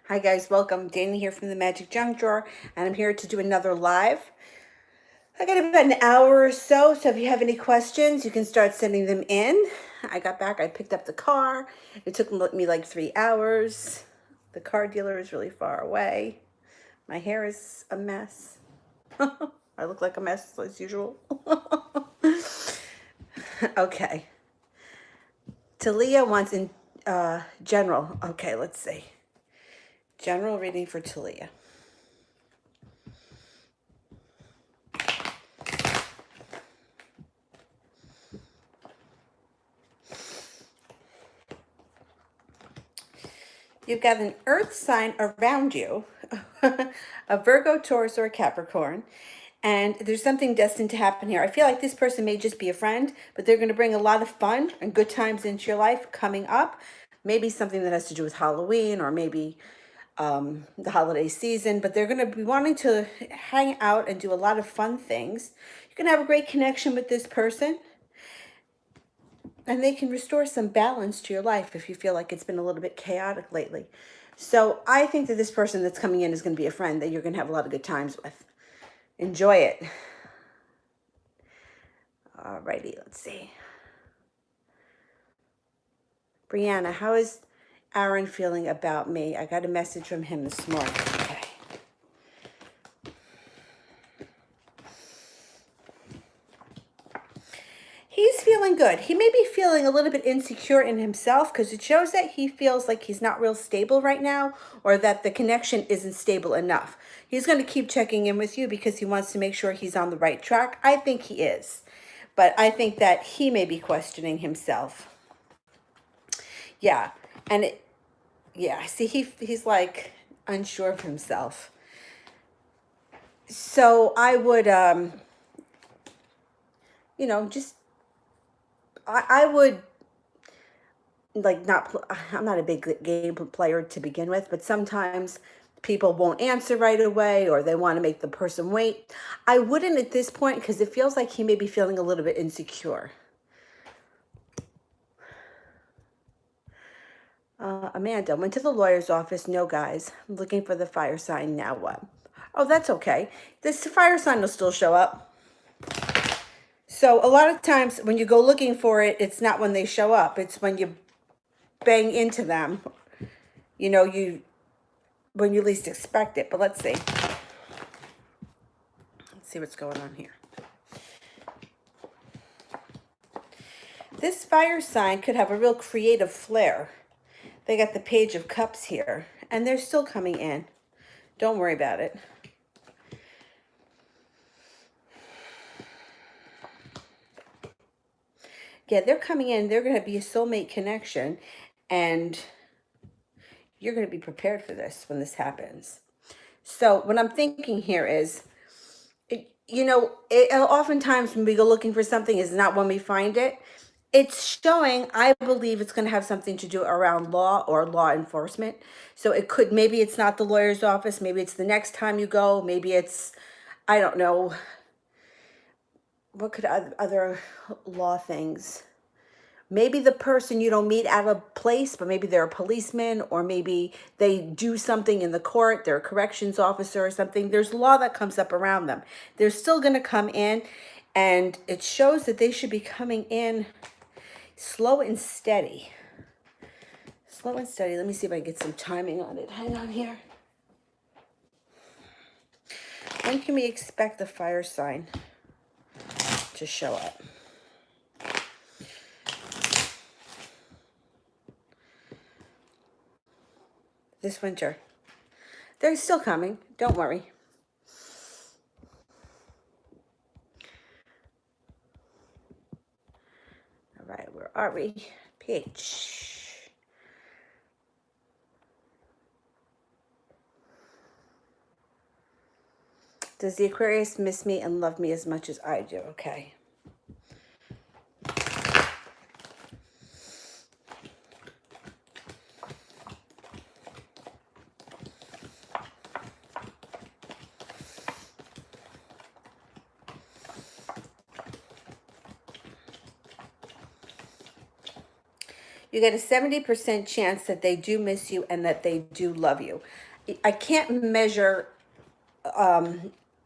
Hi guys, welcome. Dana here from the Magic Junk Drawer, and I'm here to do another live. I got about an hour or so if you have any questions, you can start sending them in. I got back, I picked up the car. It took me like 3 hours. The car dealer is really far away. My hair is a mess. I look like a mess as usual. Okay. Talia wants in general. Okay, let's see. General reading for Talia. You've got an earth sign around you, a Virgo, Taurus, or a Capricorn, and there's something destined to happen here. I feel like this person may just be a friend, but they're going to bring a lot of fun and good times into your life coming up. Maybe something that has to do with Halloween or maybe the holiday season, but they're going to be wanting to hang out and do a lot of fun things. You're going to have a great connection with this person. And they can restore some balance to your life if you feel like it's been a little bit chaotic lately. So I think that this person that's coming in is going to be a friend that you're going to have a lot of good times with. Enjoy it. Alrighty, let's see. Brianna, how is Aaron feeling about me? I got a message from him this morning. Okay. He's feeling good. He may be feeling a little bit insecure in himself because it shows that he feels like he's not real stable right now or that the connection isn't stable enough. He's going to keep checking in with you because he wants to make sure he's on the right track. I think he is. But I think that he may be questioning himself. Yeah. And see, he's like unsure of himself. So I would, just I would like I'm not a big game player to begin with, but sometimes people won't answer right away or they want to make the person wait. I wouldn't at this point because it feels like he may be feeling a little bit insecure. Amanda went to the lawyer's office. No, guys, I'm looking for the fire sign. Now what? Oh, that's okay. This fire sign will still show up. So a lot of times when you go looking for it, it's not when they show up. It's when you bang into them. When you least expect it. But let's see. Let's see what's going on here. This fire sign could have a real creative flair. They got the Page of Cups here, and they're still coming in. Don't worry about it. Yeah, they're coming in. They're going to be a soulmate connection, and you're going to be prepared for this when this happens. So what I'm thinking here is, oftentimes when we go looking for something is not when we find it. It's showing, I believe it's going to have something to do around law or law enforcement. So maybe it's not the lawyer's office. Maybe it's the next time you go. Maybe it's, I don't know. What could other law things? Maybe the person you don't meet at a place, but maybe they're a policeman, or maybe they do something in the court. They're a corrections officer or something. There's law that comes up around them. They're still going to come in, and it shows that they should be coming in slow and steady. Slow and steady. Let me see if I can get some timing on it. Hang on here. When can we expect the fire sign to show up? This winter. They're still coming. Don't worry. All right, where are we? Page. Does the Aquarius miss me and love me as much as I do? Okay. You get a 70% chance that they do miss you and that they do love you. I can't measure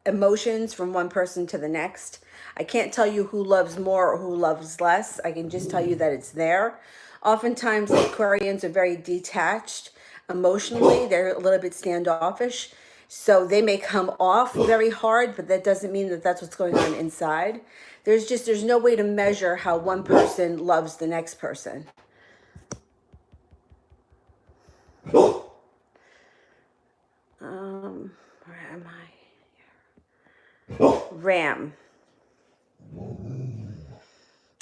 emotions from one person to the next. I can't tell you who loves more or who loves less. I can just tell you that it's there. Oftentimes, Aquarians are very detached emotionally. They're a little bit standoffish. So they may come off very hard, but that doesn't mean that that's what's going on inside. There's no way to measure how one person loves the next person. Where am I? Ram.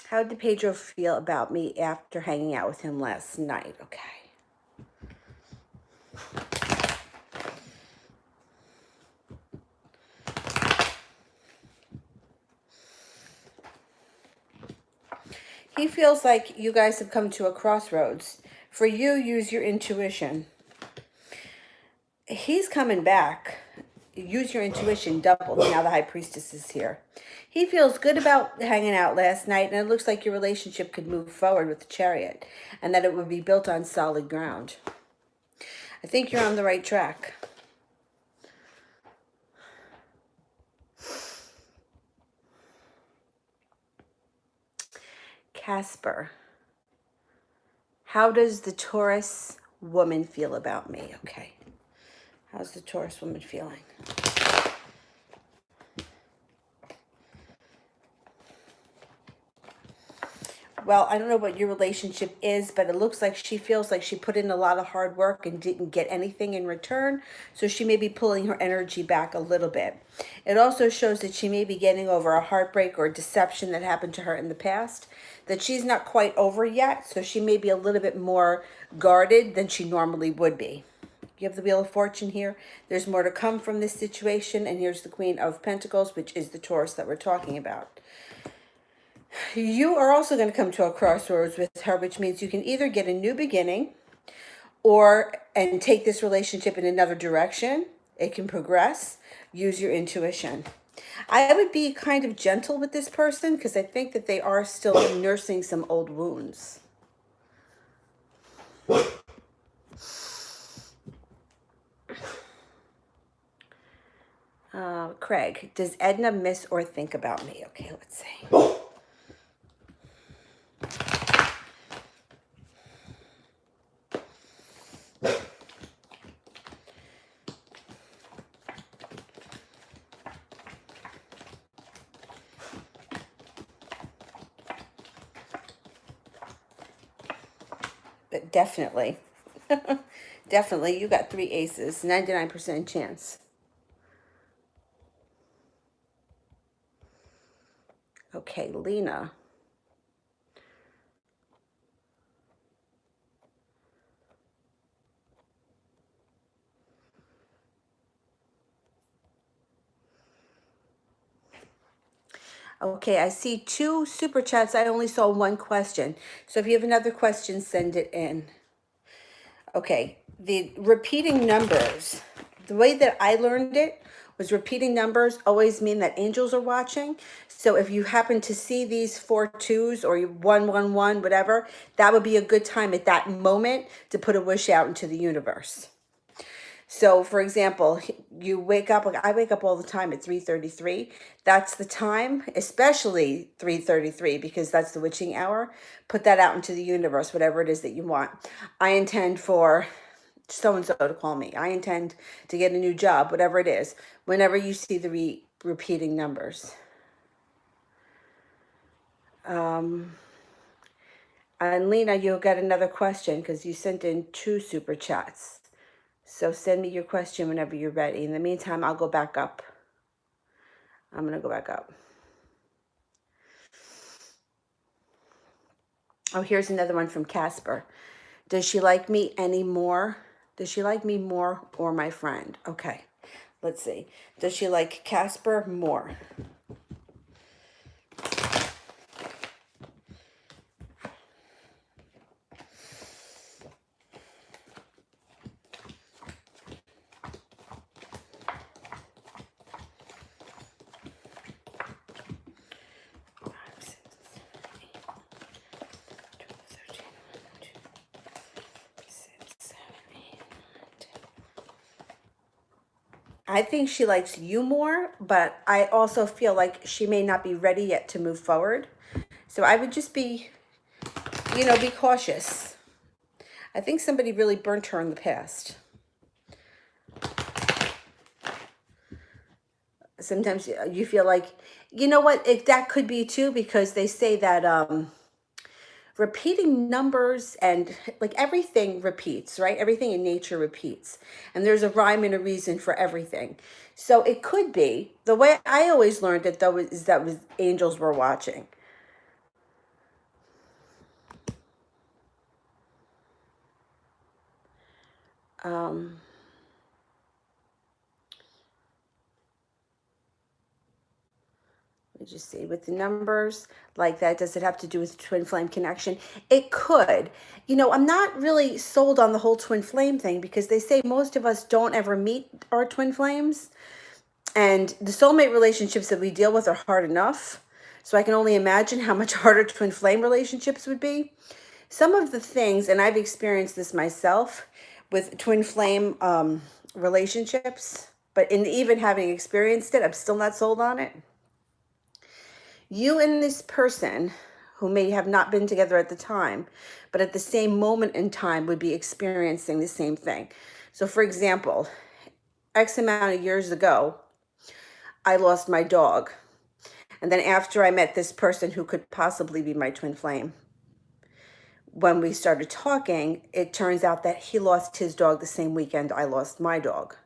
How did Pedro feel about me after hanging out with him last night? Okay. He feels like you guys have come to a crossroads. For you, use your intuition. He's coming back. Use your intuition double. Now the High Priestess is here. He feels good about hanging out last night, and it looks like your relationship could move forward with the Chariot, and that it would be built on solid ground. I think you're on the right track. Casper. How does the Taurus woman feel about me? Okay. How's the Taurus woman feeling? Well, I don't know what your relationship is, but it looks like she feels like she put in a lot of hard work and didn't get anything in return. So she may be pulling her energy back a little bit. It also shows that she may be getting over a heartbreak or a deception that happened to her in the past that she's not quite over yet. So she may be a little bit more guarded than she normally would be. You have the Wheel of Fortune here. There's more to come from this situation. And here's the Queen of Pentacles, which is the Taurus that we're talking about. You are also going to come to a crossroads with her, which means you can either get a new beginning and take this relationship in another direction. It can progress. Use your intuition. I would be kind of gentle with this person because I think that they are still nursing some old wounds. Craig, does Edna miss or think about me? Okay, let's see. But definitely. Definitely, you got 3 aces, 99% chance. Okay, Lena. Okay, I see 2 super chats. I only saw 1 question. So if you have another question, send it in. Okay, the repeating numbers. The way that I learned it was repeating numbers always mean that angels are watching. So if you happen to see these 4 2s or 1 1 1, whatever, that would be a good time at that moment to put a wish out into the universe. So, for example, you wake up, like I wake up all the time at 3:33. That's the time, especially 3:33, because that's the witching hour. Put that out into the universe, whatever it is that you want. I intend for so-and-so to call me. I intend to get a new job, whatever it is, whenever you see the repeating numbers. And Lena, you'll get another question because you sent in 2 super chats. So send me your question whenever you're ready. In the meantime, I'll go back up. I'm going to go back up. Oh, here's another one from Casper. Does she like me anymore? Does she like me more or my friend? Okay, let's see. Does she like Casper more? I think she likes you more, but I also feel like she may not be ready yet to move forward. So I would just be, be cautious. I think somebody really burnt her in the past. Sometimes you feel like, you know what, that could be too, because they say that repeating numbers and like everything repeats, right? Everything in nature repeats. And there's a rhyme and a reason for everything. So it could be, the way I always learned it though is that was angels were watching. Um, Let me just see with the numbers like that. Does it have to do with twin flame connection? It could. I'm not really sold on the whole twin flame thing because they say most of us don't ever meet our twin flames. And the soulmate relationships that we deal with are hard enough. So I can only imagine how much harder twin flame relationships would be. Some of the things, and I've experienced this myself with twin flame relationships, but in even having experienced it, I'm still not sold on it. You and this person who may have not been together at the time, but at the same moment in time would be experiencing the same thing. So for example, X amount of years ago, I lost my dog. And then after I met this person who could possibly be my twin flame, when we started talking, it turns out that he lost his dog the same weekend I lost my dog.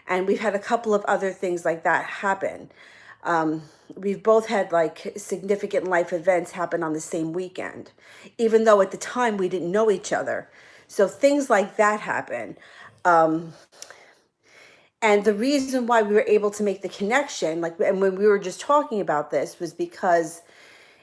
And we've had a couple of other things like that happen. We've both had like significant life events happen on the same weekend, even though at the time we didn't know each other. So things like that happen. And the reason why we were able to make the connection, like, and when we were just talking about this, was because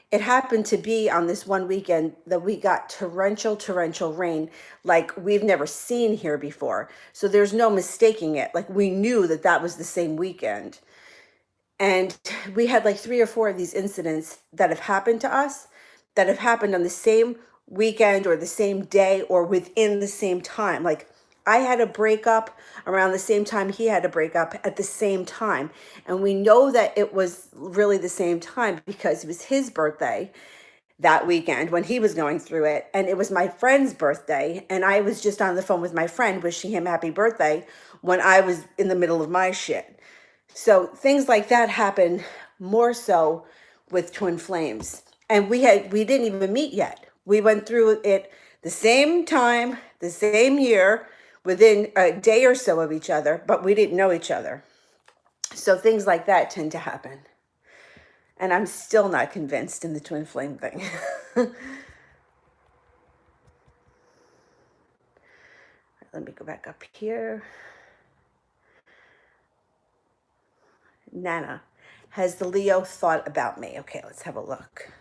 it happened to be on this one weekend that we got torrential rain like we've never seen here before. So there's no mistaking it. Like we knew that that was the same weekend. And we had like 3 or 4 of these incidents that have happened to us that have happened on the same weekend or the same day or within the same time. Like I had a breakup around the same time he had a breakup at the same time. And we know that it was really the same time because it was his birthday that weekend when he was going through it. And it was my friend's birthday. And I was just on the phone with my friend wishing him happy birthday when I was in the middle of my shit. So things like that happen more so with twin flames. And we didn't even meet yet. We went through it the same time, the same year, within a day or so of each other, but we didn't know each other. So things like that tend to happen. And I'm still not convinced in the twin flame thing. Let me go back up here. Nana, has the Leo thought about me? Okay, let's have a look.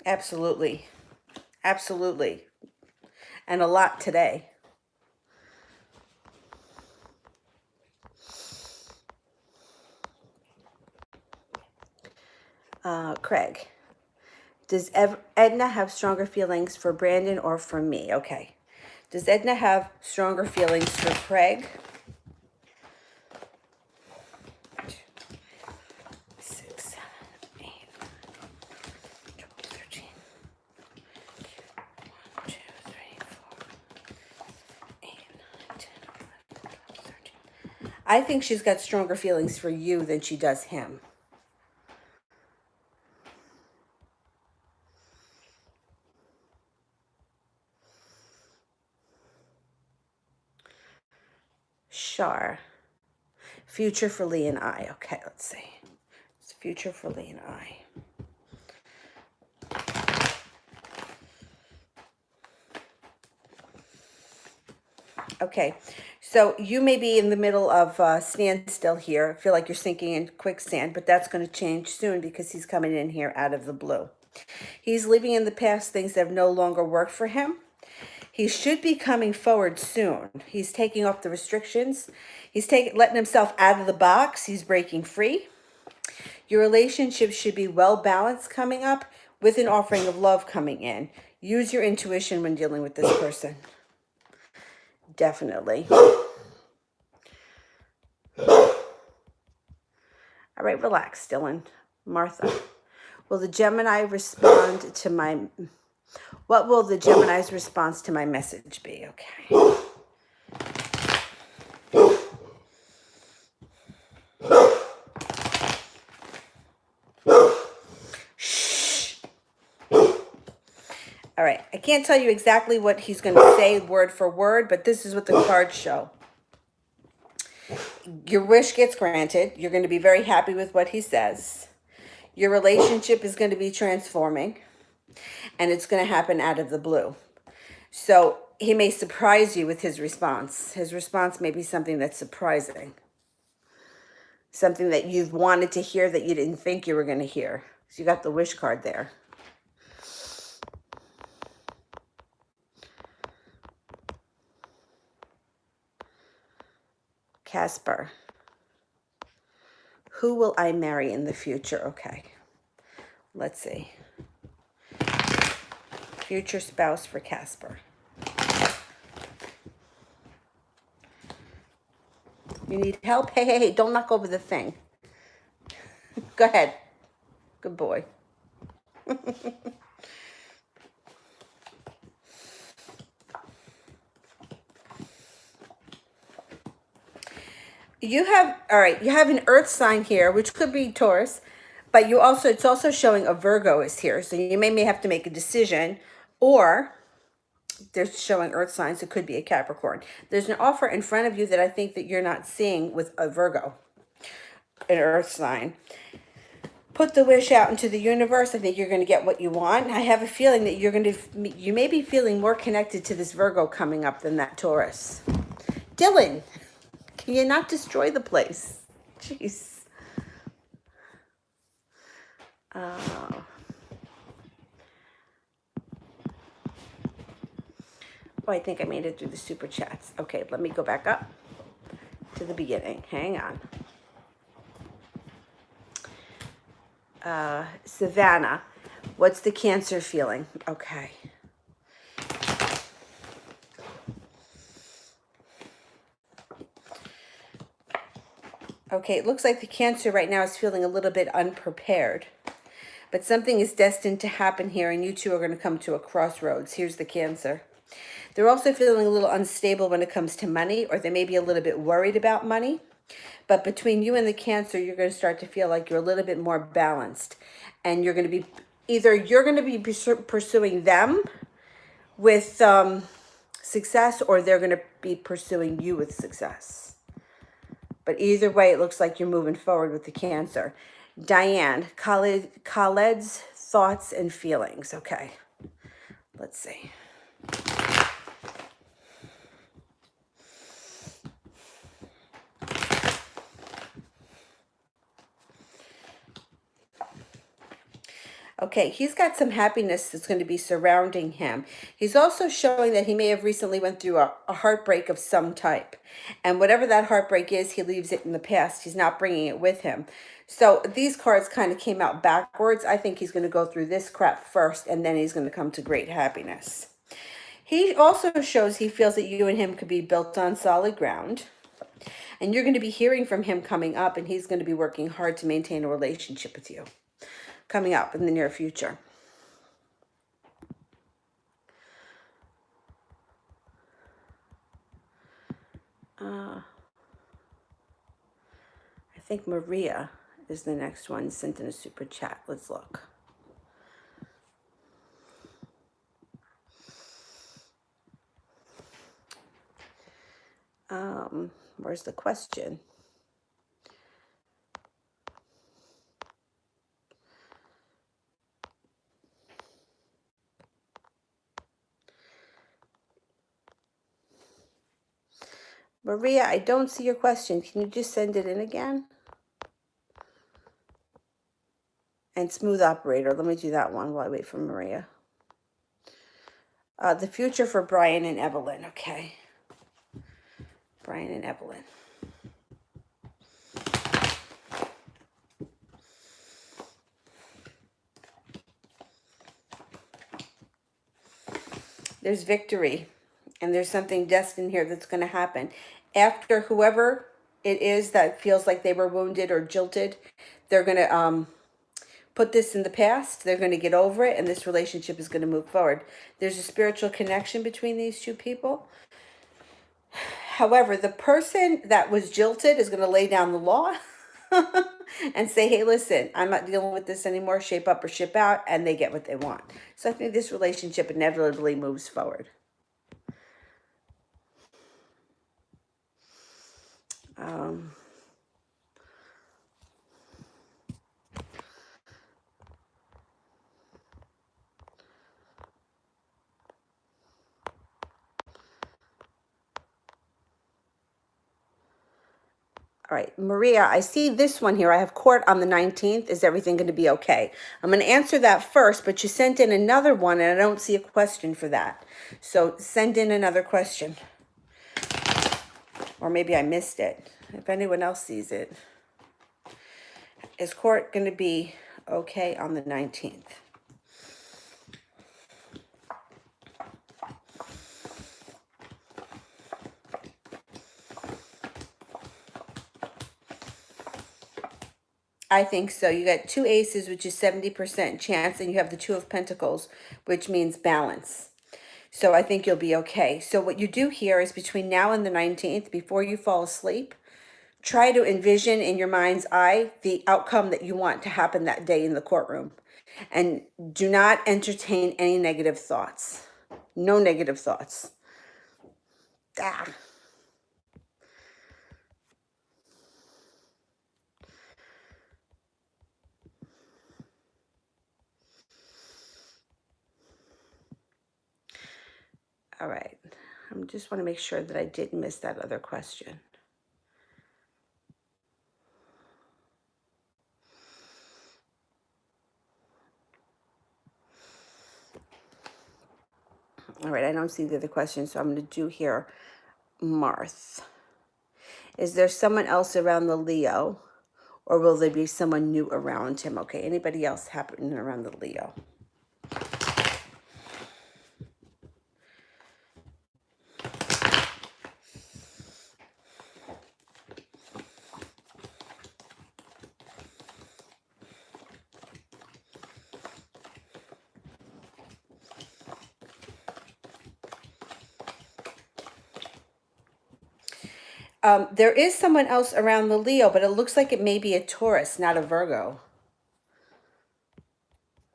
Absolutely. Absolutely. And a lot today. Craig, does Edna have stronger feelings for Brandon or for me? Okay. Does Edna have stronger feelings for Craig? 6, 7, 8, 12, 13. 1, 2, 3, 4, 8, 9, 10, 11, 12, 13. I think she's got stronger feelings for you than she does him. Shar. Future for Lee and I. Okay, let's see. It's future for Lee and I. Okay, so you may be in the middle of standstill here. I feel like you're sinking in quicksand, but that's going to change soon because he's coming in here out of the blue. He's living in the past things that have no longer worked for him. He should be coming forward soon. He's taking off the restrictions. He's letting himself out of the box. He's breaking free. Your relationship should be well balanced coming up with an offering of love coming in. Use your intuition when dealing with this person. Definitely. All right, relax, Dylan. Martha. Will the Gemini respond to my... What will the Gemini's response to my message be? Okay. Shh. All right. I can't tell you exactly what he's going to say word for word, but this is what the cards show. Your wish gets granted. You're going to be very happy with what he says. Your relationship is going to be transforming, and it's going to happen out of the blue. So he may surprise you with his response. His response may be something that's surprising. Something that you've wanted to hear that you didn't think you were going to hear. So you got the wish card there. Casper. Who will I marry in the future? Okay. Let's see. Future spouse for Casper. You need help? Hey, hey, hey, don't knock over the thing. Go ahead. Good boy. You have, all right, you have an earth sign here, which could be Taurus, but it's also showing a Virgo is here. So you may have to make a decision, or they're showing earth signs. It could be a Capricorn. There's an offer in front of you that I think that you're not seeing with a Virgo, an earth sign. Put the wish out into the universe. I think you're going to get what you want. I have a feeling that you may be feeling more connected to this Virgo coming up than that Taurus. Dylan, can you not destroy the place? Jeez. Oh, I think I made it through the super chats. Okay, let me go back up to the beginning. Hang on. Savannah, what's the Cancer feeling? Okay. Okay, it looks like the Cancer right now is feeling a little bit unprepared. But something is destined to happen here, and you two are going to come to a crossroads. Here's the Cancer. They're also feeling a little unstable when it comes to money, or they may be a little bit worried about money. But between you and the Cancer, you're going to start to feel like you're a little bit more balanced. And you're going to be, either you're going to be pursuing them with success, or they're going to be pursuing you with success. But either way, it looks like you're moving forward with the Cancer. Diane, Khaled's thoughts and feelings. Okay, let's see. Okay, he's got some happiness that's going to be surrounding him. He's also showing that he may have recently went through a heartbreak of some type. And whatever that heartbreak is, he leaves it in the past. He's not bringing it with him. So these cards kind of came out backwards. I think he's going to go through this crap first, and then he's going to come to great happiness. He also shows he feels that you and him could be built on solid ground. And you're going to be hearing from him coming up, and he's going to be working hard to maintain a relationship with you coming up in the near future. I think Maria is the next one sent in a super chat. Let's look. Where's the question? Maria, I don't see your question. Can you just send it in again? And smooth operator. Let me do that one while I wait for Maria. The future for Brian and Evelyn. Okay. Brian and Evelyn. There's victory, and there's something destined here that's going to happen. After whoever it is that feels like they were wounded or jilted, they're going to put this in the past. They're going to get over it, and this relationship is going to move forward. There's a spiritual connection between these two people. However, the person that was jilted is going to lay down the law and say, hey, listen, I'm not dealing with this anymore. Shape up or ship out, and they get what they want. So I think this relationship inevitably moves forward. All right, Maria, I see this one here. I have court on the 19th. Is everything going to be okay? I'm going to answer that first, but you sent in another one, and I don't see a question for that. So send in another question. Or maybe I missed it. If anyone else sees it. Is court going to be okay on the 19th? I think so. You got two aces, which is 70% chance, and you have the two of pentacles, which means balance. So I think you'll be okay. So what you do here is between now and the 19th, before you fall asleep, try to envision in your mind's eye the outcome that you want to happen that day in the courtroom. And do not entertain any negative thoughts. No negative thoughts. Ah. All right. I just want to make sure that I didn't miss that other question. All right, I don't see the other question, so I'm going to do here Marth. Is there someone else around the Leo, or will there be someone new around him? Okay, anybody else happening around the Leo? There is someone else around the Leo, but it looks like it may be a Taurus, not a Virgo.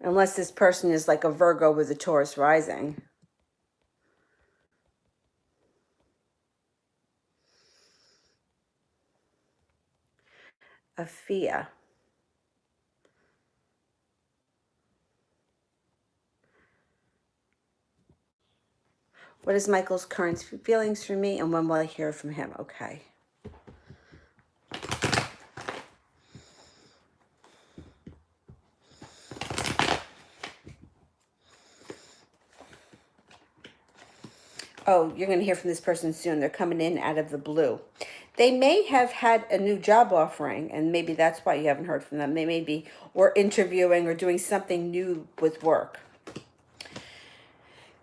Unless this person is like a Virgo with a Taurus rising. Afia. What is Michael's current feelings for me, and when will I hear from him? Okay. Oh, you're going to hear from this person soon. They're coming in out of the blue. They may have had a new job offering, and maybe that's why you haven't heard from them. They may be or interviewing or doing something new with work.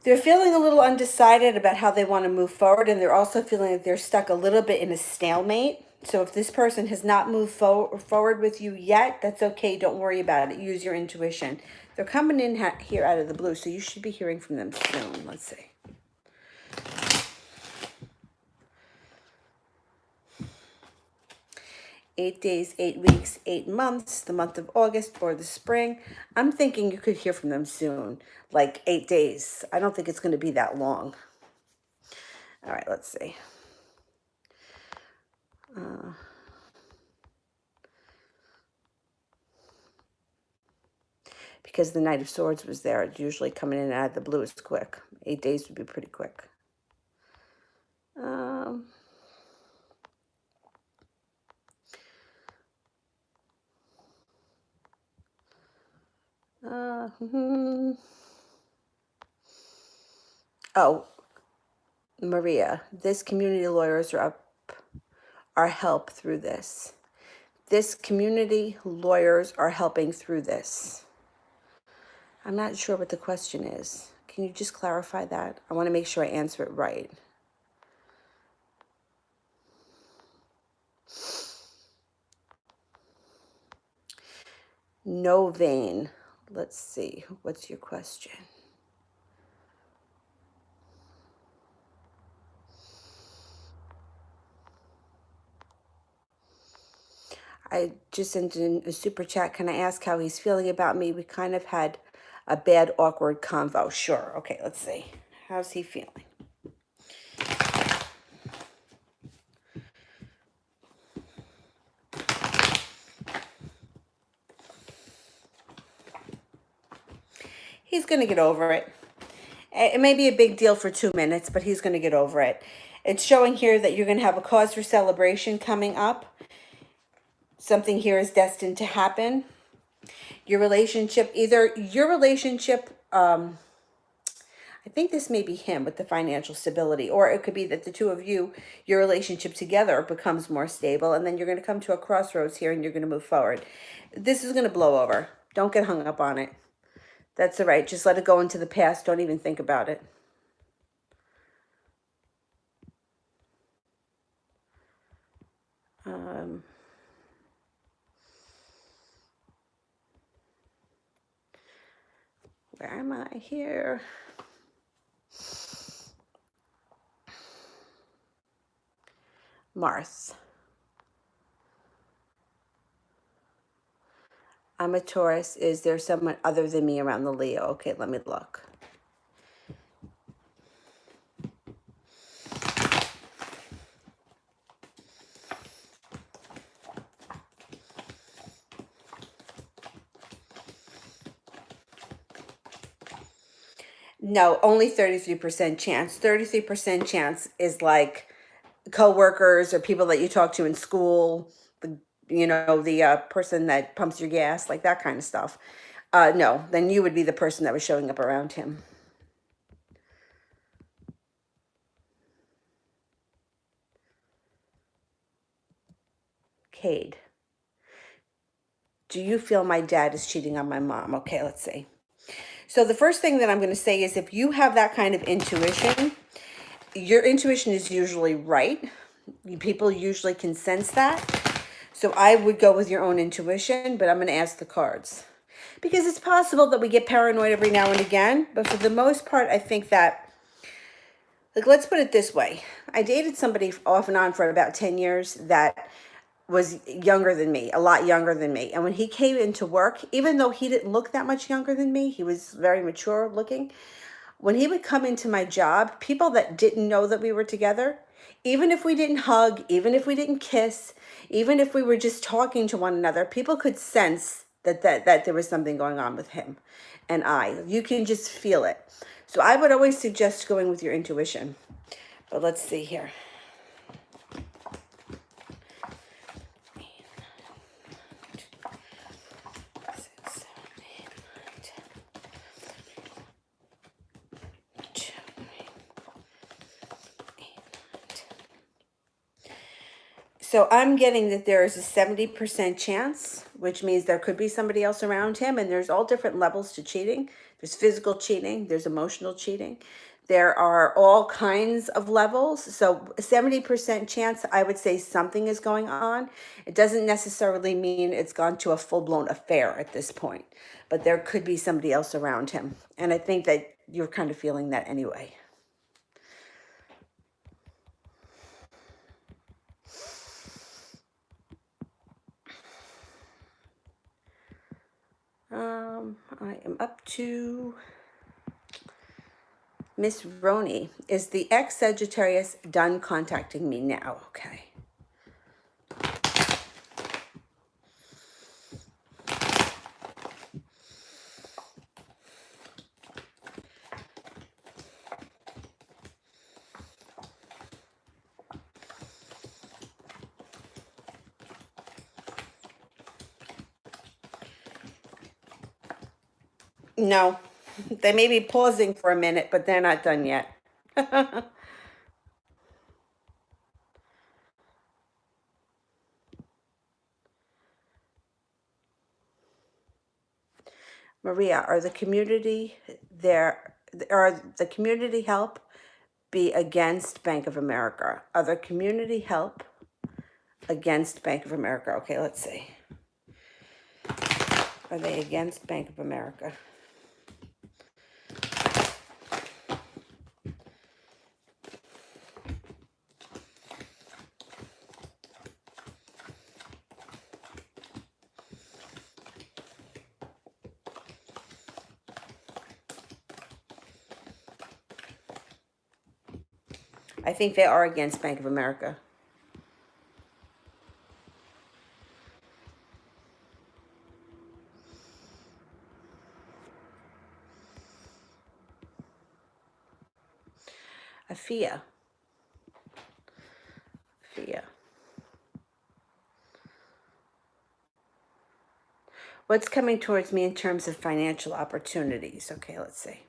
They're feeling a little undecided about how they want to move forward, and they're also feeling like they're stuck a little bit in a stalemate. So if this person has not moved forward with you yet, that's okay. Don't worry about it. Use your intuition. They're coming in here out of the blue, so you should be hearing from them soon. Let's see. 8 days, 8 weeks, 8 months, the month of August or the spring. I'm thinking you could hear from them soon, like 8 days. I don't think it's going to be that long. All right, let's see. Because the Knight of Swords was there, it's usually coming in and out of the blue is quick. 8 days would be pretty quick. Oh, Maria, this community lawyers are up our help through this. This community lawyers are helping through this. I'm not sure what the question is. Can you just clarify that? I want to make sure I answer it right. No vein. Let's see. What's your question? I just sent in a super chat. Can I ask how he's feeling about me? We kind of had a bad, awkward convo. Sure. Okay, let's see. How's he feeling? He's going to get over it. It may be a big deal for 2 minutes, but he's going to get over it. It's showing here that you're going to have a cause for celebration coming up. Something here is destined to happen. Your relationship, I think this may be him with the financial stability, or it could be that the two of you, your relationship together becomes more stable, and then you're going to come to a crossroads here and you're going to move forward. This is going to blow over. Don't get hung up on it. That's all right. Just let it go into the past. Don't even think about it. Where am I here? Mars. I'm a Taurus. Is there someone other than me around the Leo? Okay, let me look. No, only 33% chance. 33% chance is like coworkers or people that you talk to in school, the person that pumps your gas, like that kind of stuff. No, then you would be the person that was showing up around him. Cade. Do you feel my dad is cheating on my mom? Okay, let's see. So the first thing that I'm going to say is if you have that kind of intuition, your intuition is usually right. People usually can sense that. So I would go with your own intuition, but I'm going to ask the cards. Because it's possible that we get paranoid every now and again, but for the most part, I think that, like, let's put it this way. I dated somebody off and on for about 10 years that was younger than me, a lot younger than me. And when he came into work, even though he didn't look that much younger than me, he was very mature looking. When he would come into my job, people that didn't know that we were together, even if we didn't hug, even if we didn't kiss, even if we were just talking to one another, people could sense that there was something going on with him and I. You can just feel it. So I would always suggest going with your intuition. But let's see here. So I'm getting that there is a 70% chance, which means there could be somebody else around him. And there's all different levels to cheating. There's physical cheating. There's emotional cheating. There are all kinds of levels. So 70% chance, I would say something is going on. It doesn't necessarily mean it's gone to a full-blown affair at this point, but there could be somebody else around him. And I think that you're kind of feeling that anyway. I am up to Miss Roni. Is the ex-Sagittarius done contacting me now? Okay. No, they may be pausing for a minute, but they're not done yet. Maria, are the community there, are the community help be against Bank of America? Are the community help against Bank of America? Okay, let's see. Are they against Bank of America? I think they are against Bank of America. Afia. Afia. What's coming towards me in terms of financial opportunities? Okay, let's see.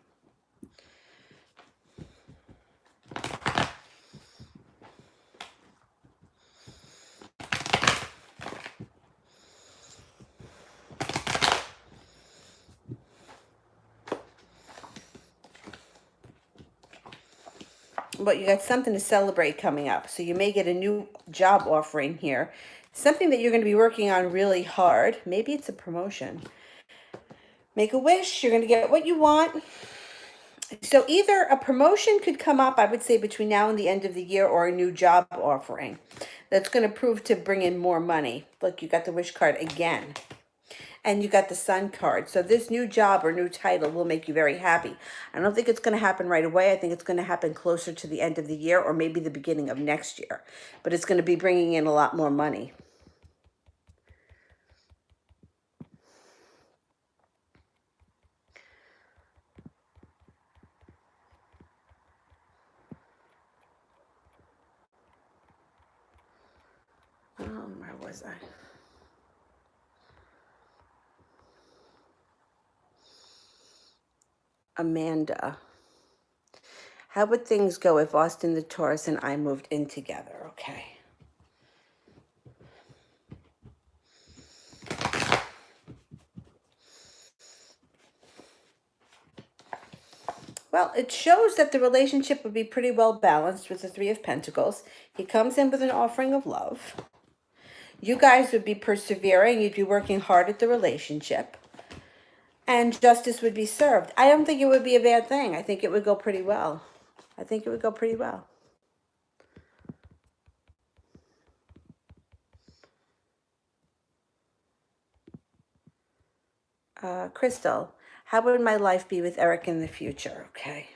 But you got something to celebrate coming up. So you may get a new job offering here. Something that you're going to be working on really hard. Maybe it's a promotion. Make a wish. You're going to get what you want. So either a promotion could come up, I would say, between now and the end of the year, or a new job offering that's going to prove to bring in more money. Look, you got the wish card again. And you got the sun card. So this new job or new title will make you very happy. I don't think it's going to happen right away. I think it's going to happen closer to the end of the year, or maybe the beginning of next year. But it's going to be bringing in a lot more money. Where was I? Amanda. How would things go if Austin the Taurus and I moved in together? Okay. Well, it shows that the relationship would be pretty well balanced with the Three of Pentacles. He comes in with an offering of love. You guys would be persevering. You'd be working hard at the relationship. And justice would be served. I don't think it would be a bad thing. I think it would go pretty well. I think it would go pretty well. Crystal, how would my life be with Eric in the future? Okay.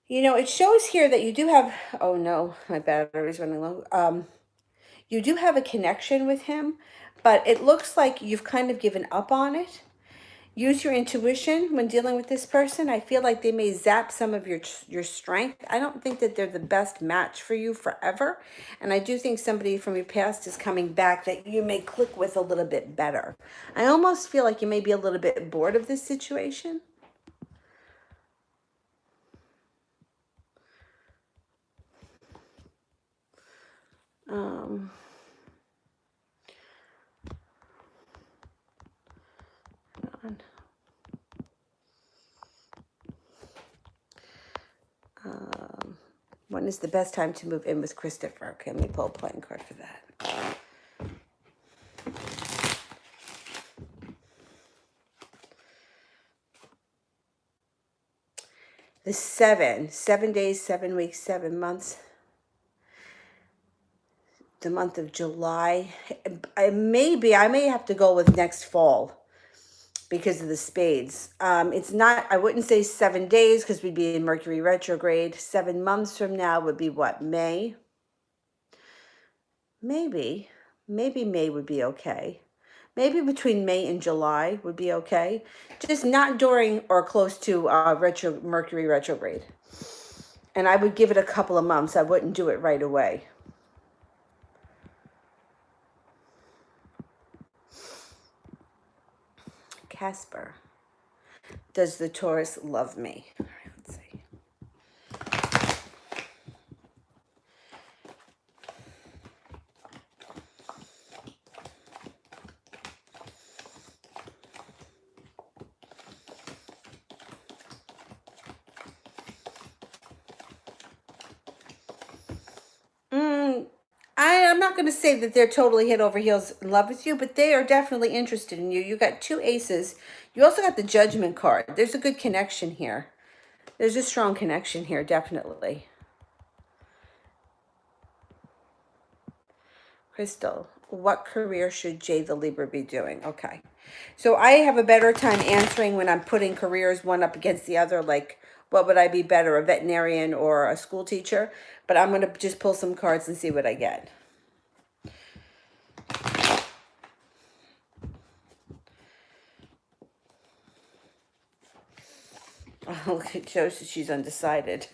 You know, it shows here that you do have, oh no, my battery's running low. You do have a connection with him, but it looks like you've kind of given up on it. Use your intuition when dealing with this person. I feel like they may zap some of your strength. I don't think that they're the best match for you forever. And I do think somebody from your past is coming back that you may click with a little bit better. I almost feel like you may be a little bit bored of this situation. Hang on. When is the best time to move in with Christopher? Okay, let me pull a playing card for that. The 7 days, 7 weeks, 7 months. The month of July. I may have to go with next fall because of the spades. It's not, I wouldn't say 7 days because we'd be in Mercury retrograde. 7 months from now would be what, May? Maybe May would be okay. Maybe between May and July would be okay. Just not during or close to Mercury retrograde. And I would give it a couple of months. I wouldn't do it right away. Casper. Does the Taurus love me? All right, let's see. Mm, I'm not going to say that they're totally head over heels in love with you, but they are definitely interested in you. You got two aces. You also got the Judgment card. There's a good connection here. There's a strong connection here, definitely. Crystal, what career should Jay the Libra be doing? Okay. So I have a better time answering when I'm putting careers one up against the other, like what would I be better, a veterinarian or a school teacher? But I'm going to just pull some cards and see what I get. Oh, look, it shows that she's undecided.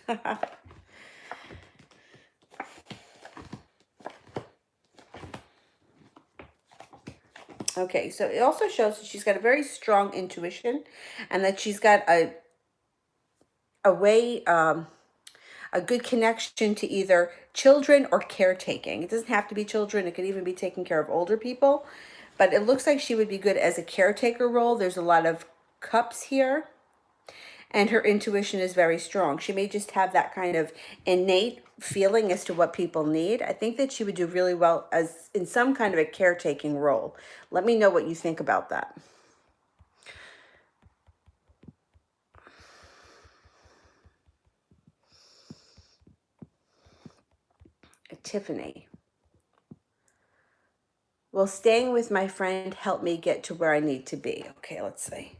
Okay, so it also shows that she's got a very strong intuition and that she's got a way, a good connection to either children or caretaking. It doesn't have to be children. It could even be taking care of older people. But it looks like she would be good as a caretaker role. There's a lot of cups here. And her intuition is very strong. She may just have that kind of innate feeling as to what people need. I think that she would do really well as in some kind of a caretaking role. Let me know what you think about that. Tiffany. Will staying with my friend help me get to where I need to be? Okay, let's see.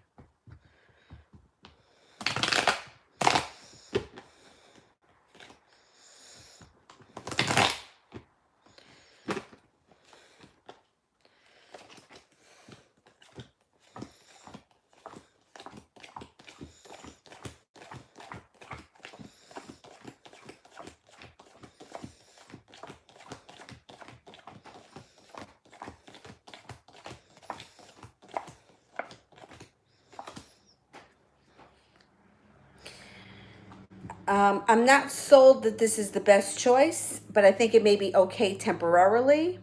I'm not sold that this is the best choice, but I think it may be okay temporarily.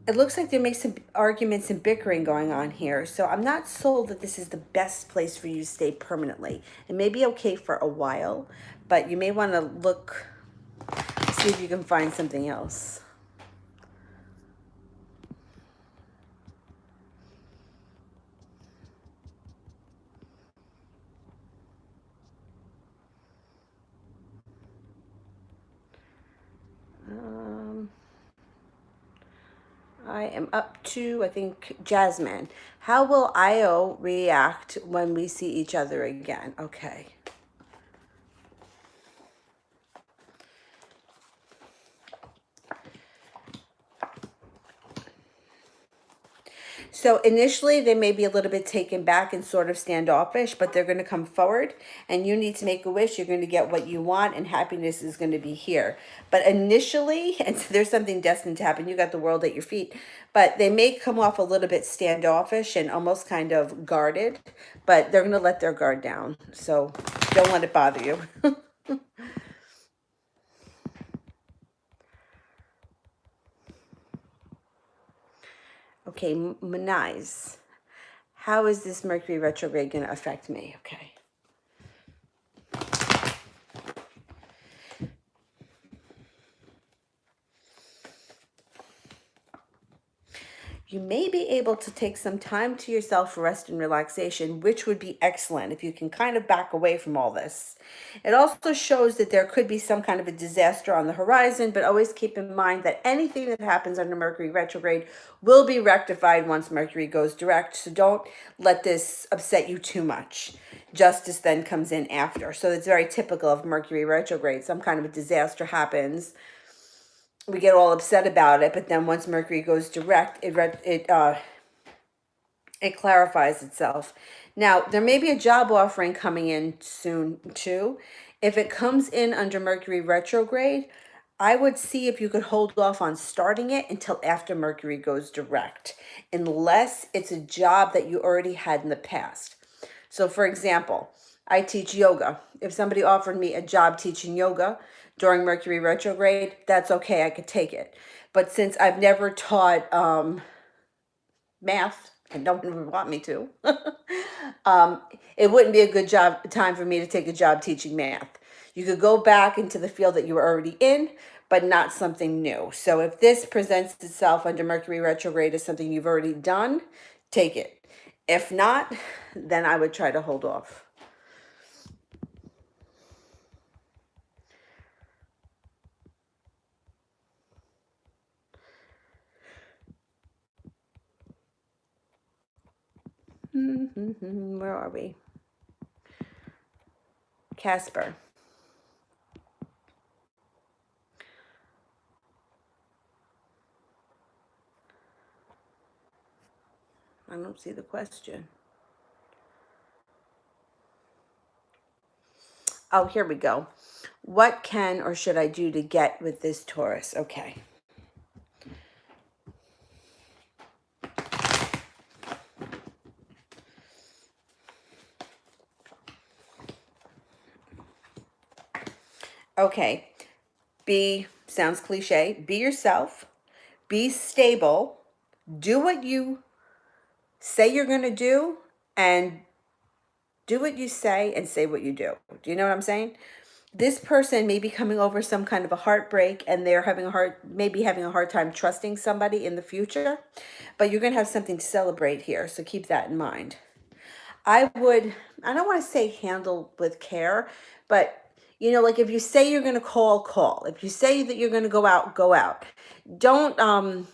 It looks like there may be some arguments and bickering going on here. So I'm not sold that this is the best place for you to stay permanently. It may be okay for a while, but you may want to look, see if you can find something else. I am up to, I think, Jasmine. How will Io react when we see each other again? Okay. So initially, they may be a little bit taken back and sort of standoffish, but they're going to come forward and you need to make a wish. You're going to get what you want and happiness is going to be here. But initially, and so there's something destined to happen. You got the world at your feet, but they may come off a little bit standoffish and almost kind of guarded, but they're going to let their guard down. So don't let it bother you. Okay, Manize. How is this Mercury retrograde going to affect me? Okay. You may be able to take some time to yourself for rest and relaxation, which would be excellent if you can kind of back away from all this. It also shows that there could be some kind of a disaster on the horizon, but always keep in mind that anything that happens under Mercury retrograde will be rectified once Mercury goes direct. So don't let this upset you too much. Justice then comes in after. So it's very typical of Mercury retrograde. Some kind of a disaster happens, we get all upset about it, but then once Mercury goes direct, it clarifies itself. Now, there may be a job offering coming in soon too. If it comes in under Mercury retrograde, I would see if you could hold off on starting it until after Mercury goes direct, unless it's a job that you already had in the past. So, for example, I teach yoga. If somebody offered me a job teaching yoga during Mercury retrograde, that's okay, I could take it. But since I've never taught math, and no one would want me to, um, it wouldn't be a good job time for me to take a job teaching math. You could go back into the field that you were already in, but not something new. So if this presents itself under Mercury retrograde as something you've already done, take it. If not, then I would try to hold off. Where are we? Casper. I don't see the question. Oh, here we go. What can or should I do to get with this Taurus? Okay. Okay. Sounds cliche, be yourself, be stable, do what you say you're going to do, and do what you say and say what you do. Do you know what I'm saying? This person may be coming over some kind of a heartbreak, and they're maybe having a hard time trusting somebody in the future, but you're going to have something to celebrate here. So keep that in mind. I don't want to say handle with care, but like if you say you're going to call. If you say that you're going to go out, go out. Don't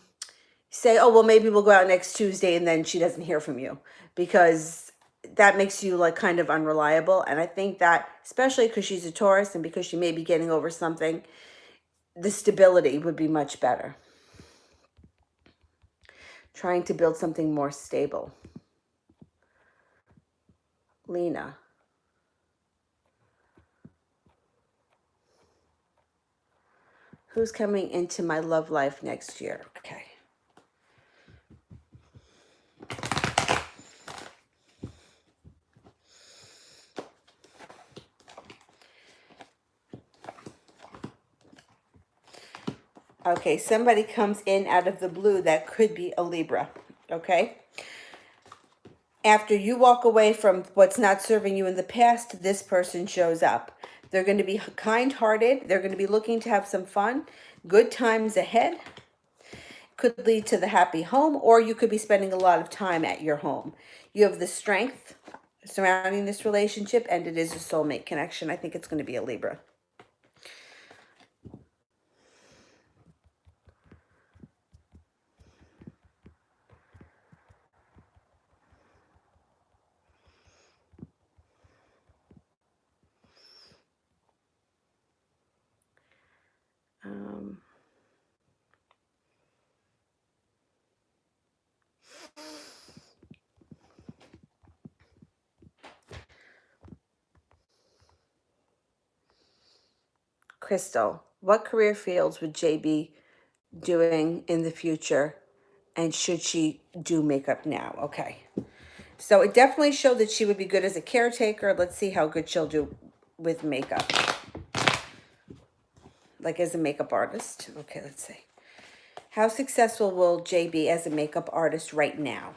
say, oh, well, maybe we'll go out next Tuesday, and then she doesn't hear from you, because that makes you like kind of unreliable. And I think that, especially because she's a Taurus and because she may be getting over something, the stability would be much better. Trying to build something more stable. Lena. Who's coming into my love life next year? Okay. Okay, somebody comes in out of the blue that could be a Libra, okay? After you walk away from what's not serving you in the past, this person shows up. They're going to be kind-hearted. They're going to be looking to have some fun. Good times ahead. Could lead to the happy home, or you could be spending a lot of time at your home. You have the strength surrounding this relationship, and it is a soulmate connection. I think it's going to be a Libra. Crystal, what career fields would Jay be doing in the future, and should she do makeup now? Okay. So it definitely showed that she would be good as a caretaker. Let's see how good she'll do with makeup. Like as a makeup artist. Okay, let's see. How successful will Jay be as a makeup artist right now?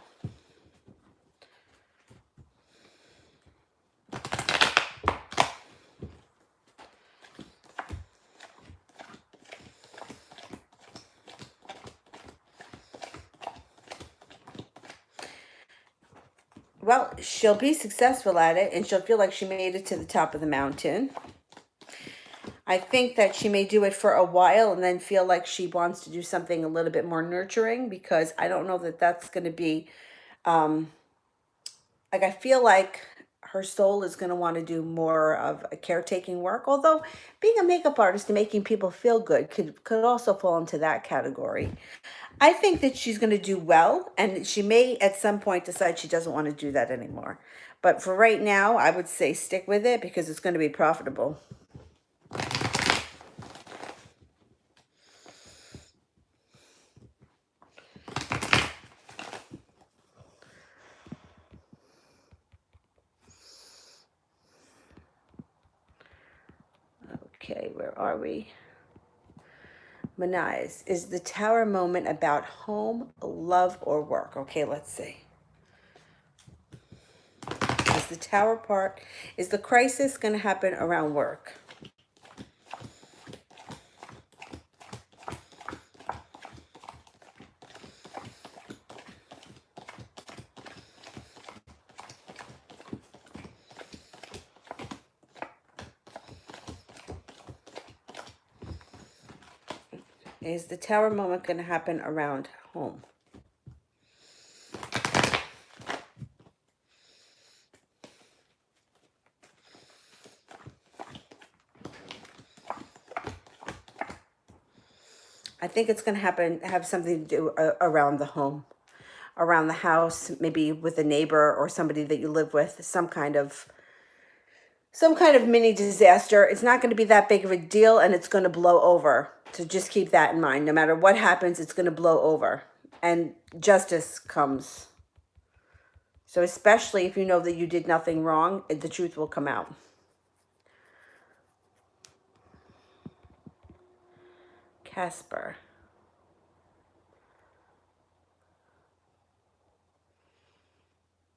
Well, she'll be successful at it, and she'll feel like she made it to the top of the mountain. I think that she may do it for a while and then feel like she wants to do something a little bit more nurturing, because I don't know that that's going to be, like, I feel like her soul is going to want to do more of a caretaking work. Although being a makeup artist and making people feel good could also fall into that category. I think that she's going to do well, and she may at some point decide she doesn't want to do that anymore. But for right now, I would say stick with it because it's going to be profitable. Okay, where are we? Manais, is the Tower moment about home, love, or work? Okay, let's see. Is the Tower part, is the crisis going to happen around work? Is the Tower moment going to happen around home? I think it's going to have something to do around the home, around the house, maybe with a neighbor or somebody that you live with, some kind of mini disaster. It's not going to be that big of a deal, and it's going to blow over. So just keep that in mind. No matter what happens, it's going to blow over, and justice comes. So especially if you know that you did nothing wrong, the truth will come out. Casper.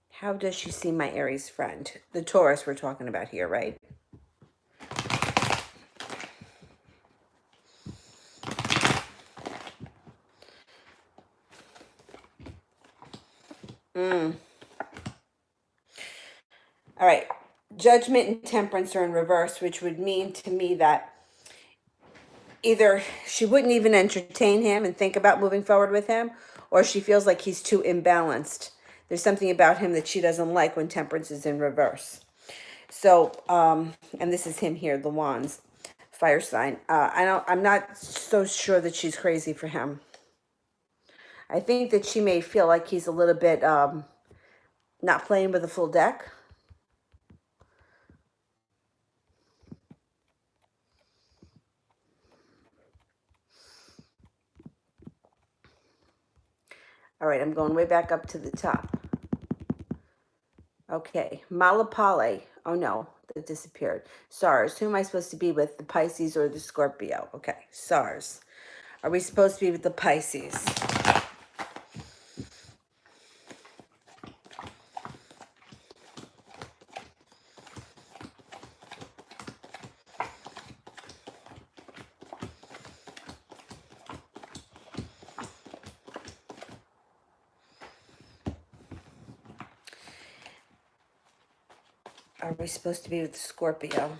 How does she see my Aries friend? The Taurus we're talking about here, right? All right. Judgment and Temperance are in reverse, which would mean to me that either she wouldn't even entertain him and think about moving forward with him, or she feels like he's too imbalanced. There's something about him that she doesn't like when Temperance is in reverse. So, and this is him here, the Wands, fire sign. I'm not so sure that she's crazy for him. I think that she may feel like he's a little bit not playing with a full deck. All right, I'm going way back up to the top. Okay, Malapale. Oh no, that disappeared. SARS. Who am I supposed to be with, the Pisces or the Scorpio? Okay, SARS. Are we supposed to be with the Pisces? Are we supposed to be with the Scorpio?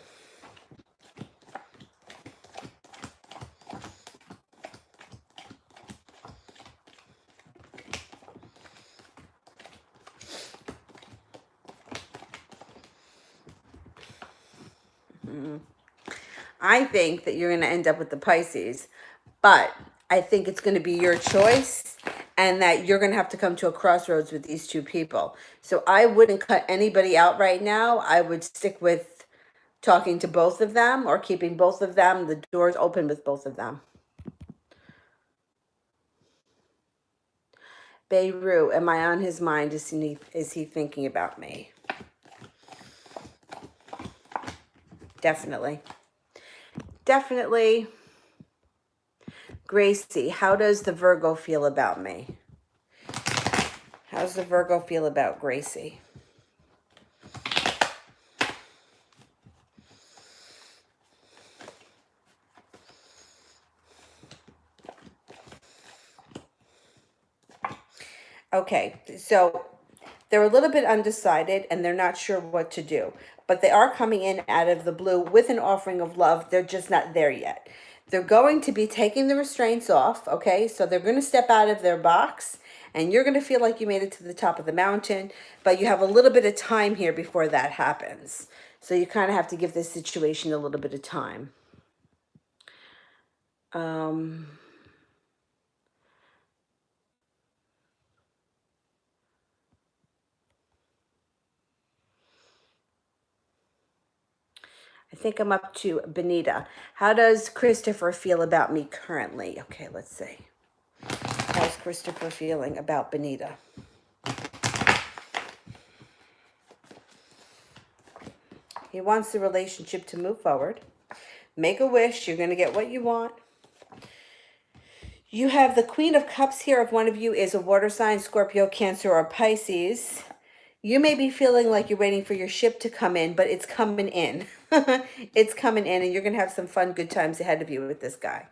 I think that you're going to end up with the Pisces, but I think it's going to be your choice and that you're going to have to come to a crossroads with these two people. So I wouldn't cut anybody out right now. I would stick with talking to both of them or keeping both of them, the doors open with both of them. Beirut, am I on his mind? Is he thinking about me? Definitely. Definitely. Gracie, how does the Virgo feel about me? How's the Virgo feel about Gracie? Okay, so they're a little bit undecided and they're not sure what to do, but they are coming in out of the blue with an offering of love. They're just not there yet. They're going to be taking the restraints off, okay? So they're going to step out of their box and you're going to feel like you made it to the top of the mountain, but you have a little bit of time here before that happens. So you kind of have to give this situation a little bit of time. I think I'm up to Benita. How does Christopher feel about me currently? Okay, let's see. How's Christopher feeling about Benita? He wants the relationship to move forward, Make a wish. You're going to get what you want. You have the Queen of Cups here. If one of you is a water sign, Scorpio, Cancer, or Pisces, you may be feeling like you're waiting for your ship to come in, but it's coming in. It's coming in, and you're going to have some fun, good times ahead of you with this guy.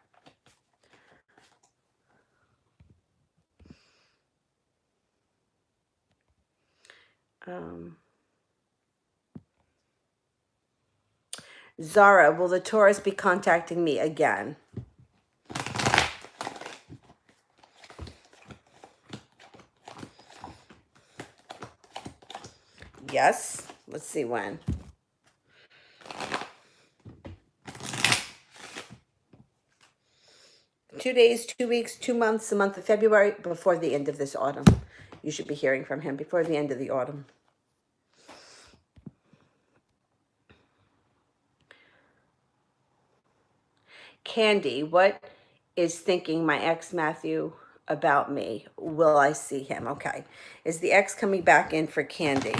Zara, will the Taurus be contacting me again? Yes. Let's see when. Two days, 2 weeks, 2 months, the month of February, before the end of this autumn. You should be hearing from him before the end of the autumn. Candy, what is thinking my ex Matthew about me? Will I see him? Okay. Is the ex coming back in for Candy?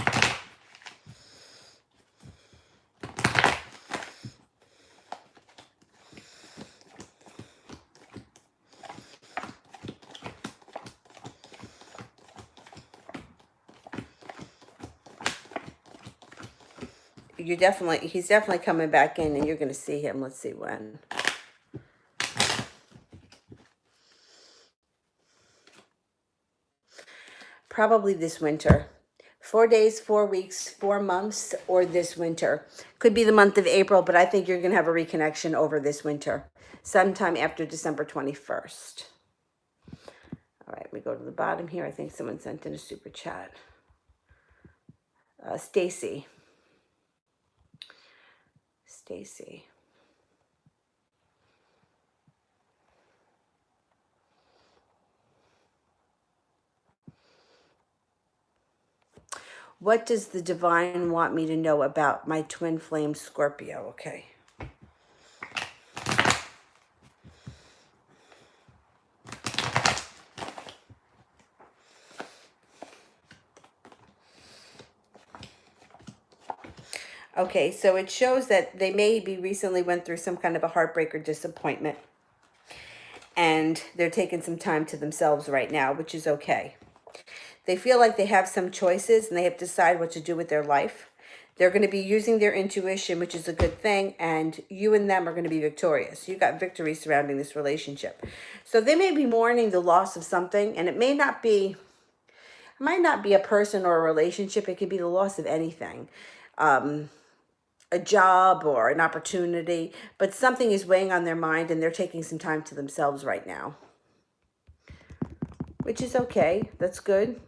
He's definitely coming back in, and you're going to see him. Let's see when. Probably this winter. 4 days, 4 weeks, 4 months, or this winter. Could be the month of April, but I think you're going to have a reconnection over this winter, sometime after December 21st. All right, we go to the bottom here. I think someone sent in a super chat. Stacy. What does the divine want me to know about my twin flame Scorpio? Okay. Okay, so it shows that they maybe recently went through some kind of a heartbreak or disappointment, and they're taking some time to themselves right now, which is okay. They feel like they have some choices and they have to decide what to do with their life. They're going to be using their intuition, which is a good thing, and you and them are going to be victorious. You got victory surrounding this relationship. So they may be mourning the loss of something, and it might not be a person or a relationship. It could be the loss of anything. A job or an opportunity, but something is weighing on their mind and they're taking some time to themselves right now, which is okay. That's good.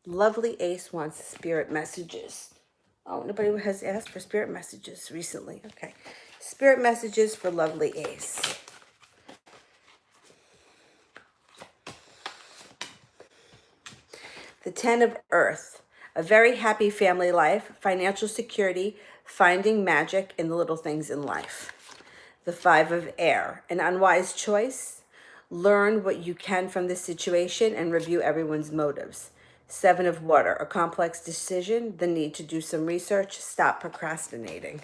Lovely Ace wants spirit messages. Oh, nobody has asked for spirit messages recently. Okay. Spirit messages for Lovely Ace. The 10 of Earth. A very happy family life, financial security, finding magic in the little things in life. The 5 of Air. An unwise choice. Learn what you can from this situation and review everyone's motives. 7 of Water. A complex decision, the need to do some research, stop procrastinating.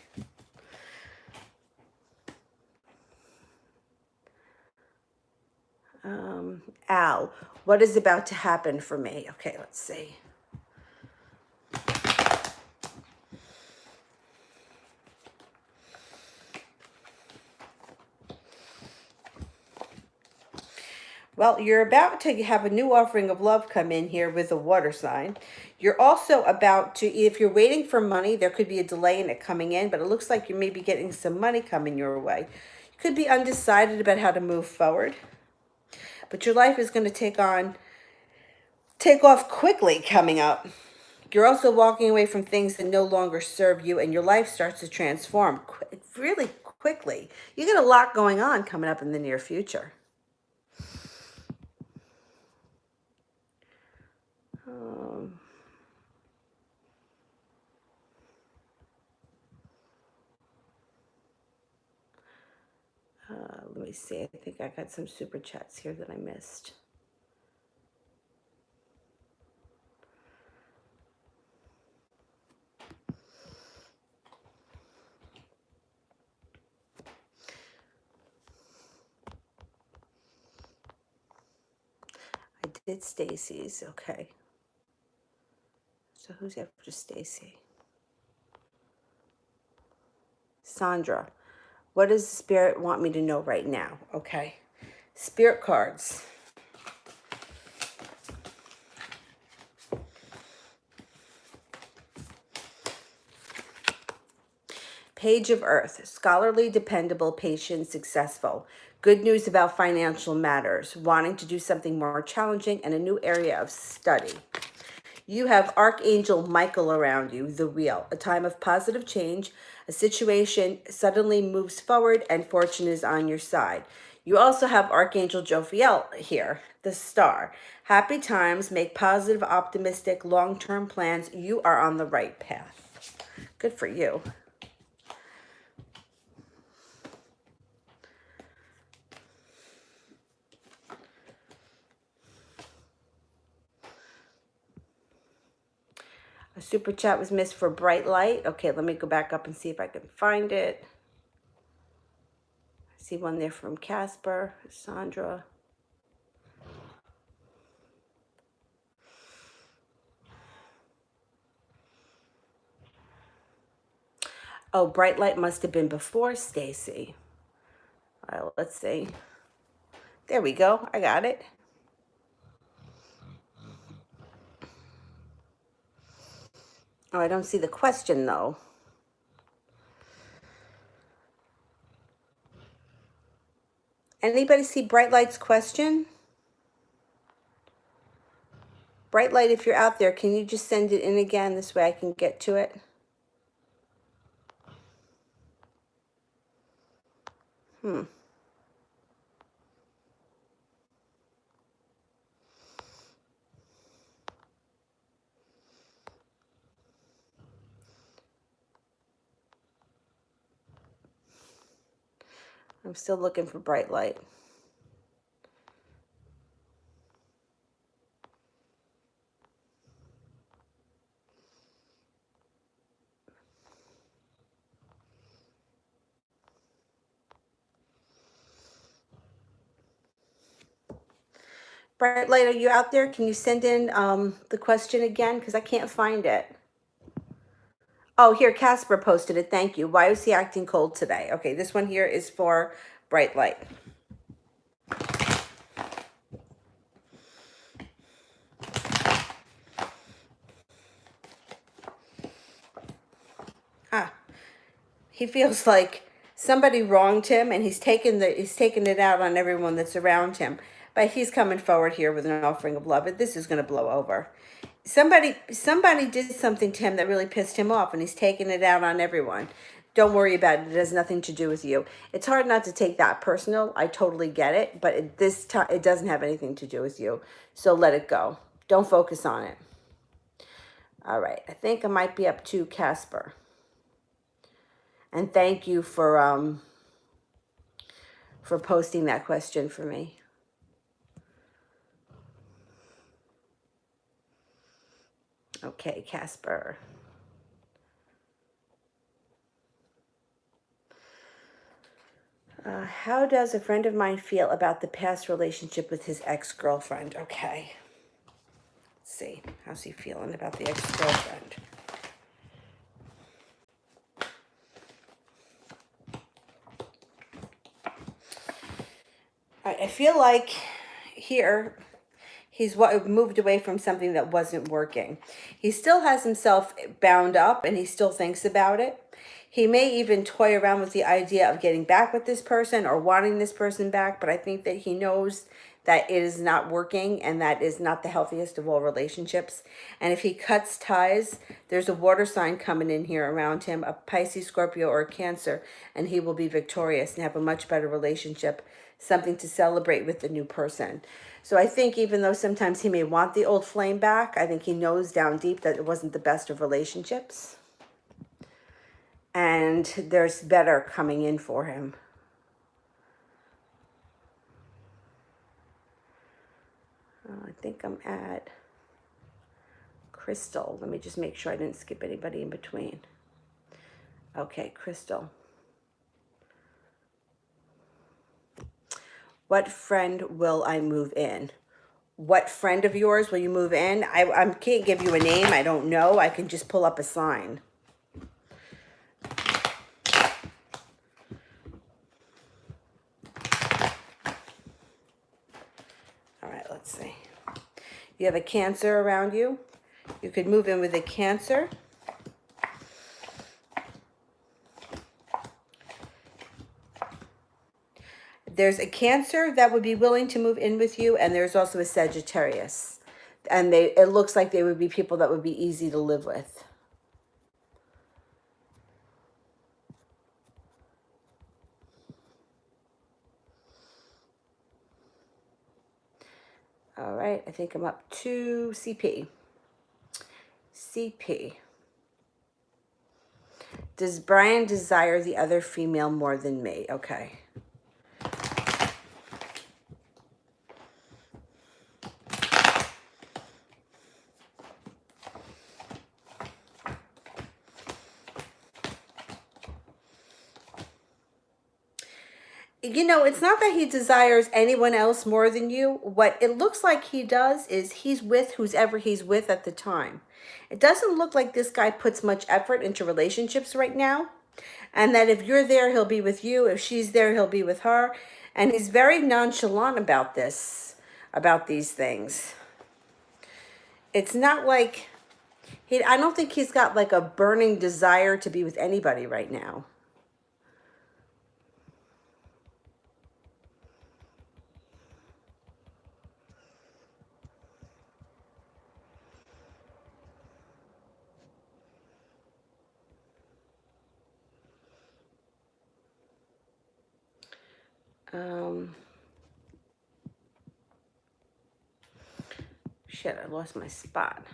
Al, what is about to happen for me? Okay, let's see. Well, you're about to have a new offering of love come in here with a water sign. You're also about to, if you're waiting for money, there could be a delay in it coming in, but it looks like you may be getting some money coming your way. You could be undecided about how to move forward, but your life is going to take off quickly coming up. You're also walking away from things that no longer serve you, and your life starts to transform really quickly. You got a lot going on coming up in the near future. Let me see. I think I got some super chats here that I missed. I did Stacy's. Okay. So who's after Stacy? Sandra. What does the spirit want me to know right now? Okay. Spirit cards. Page of Earth. Scholarly, dependable, patient, successful. Good news about financial matters. Wanting to do something more challenging and a new area of study. You have Archangel Michael around you, the wheel, a time of positive change. A situation suddenly moves forward and fortune is on your side. You also have Archangel Jophiel here, the star. Happy times, make positive, optimistic, long-term plans. You are on the right path. Good for you. A super chat was missed for Bright Light. Okay, let me go back up and see if I can find it. I see one there from Casper, Sandra. Oh, Bright Light must have been before Stacy. All right, let's see. There we go. I got it. Oh, I don't see the question, though. Anybody see Bright Light's question? Bright Light, if you're out there, can you just send it in again? This way I can get to it. I'm still looking for Bright Light. Bright Light, are you out there? Can you send in the question again? Because I can't find it. Oh, here, Casper posted it. Thank you. Why was he acting cold today? Okay, this one here is for Bright Light. He feels like somebody wronged him and he's taken it out on everyone that's around him. But he's coming forward here with an offering of love. This is going to blow over. Somebody did something to him that really pissed him off, and he's taking it out on everyone. Don't worry about it. It has nothing to do with you. It's hard not to take that personal. I totally get it, but this time it doesn't have anything to do with you. So let it go. Don't focus on it. All right. I think I might be up to Casper. And thank you for posting that question for me. Okay, Casper. How does a friend of mine feel about the past relationship with his ex-girlfriend? Okay. Let's see. How's he feeling about the ex-girlfriend? I feel like here he's moved away from something that wasn't working. He still has himself bound up and he still thinks about it. He may even toy around with the idea of getting back with this person or wanting this person back, but I think that he knows that it is not working and that is not the healthiest of all relationships. And if he cuts ties, there's a water sign coming in here around him, a Pisces, Scorpio, or a Cancer, and he will be victorious and have a much better relationship, something to celebrate with the new person. So I think even though sometimes he may want the old flame back, I think he knows down deep that it wasn't the best of relationships. And there's better coming in for him. I think I'm at Crystal. Let me just make sure I didn't skip anybody in between. Okay, Crystal. What friend will I move in? What friend of yours will you move in? I can't give you a name. I don't know. I can just pull up a sign. All right, let's see. You have a Cancer around you. You could move in with a Cancer. There's a Cancer that would be willing to move in with you, and there's also a Sagittarius. And it looks like they would be people that would be easy to live with. All right, I think I'm up to CP. CP. Does Brian desire the other female more than me? Okay. You know, it's not that he desires anyone else more than you. What it looks like he does is he's with whoever he's with at the time. It doesn't look like this guy puts much effort into relationships right now. And that if you're there, he'll be with you. If she's there, he'll be with her. And he's very nonchalant about this, about these things. It's not like, I don't think he's got like a burning desire to be with anybody right now. Shit, I lost my spot.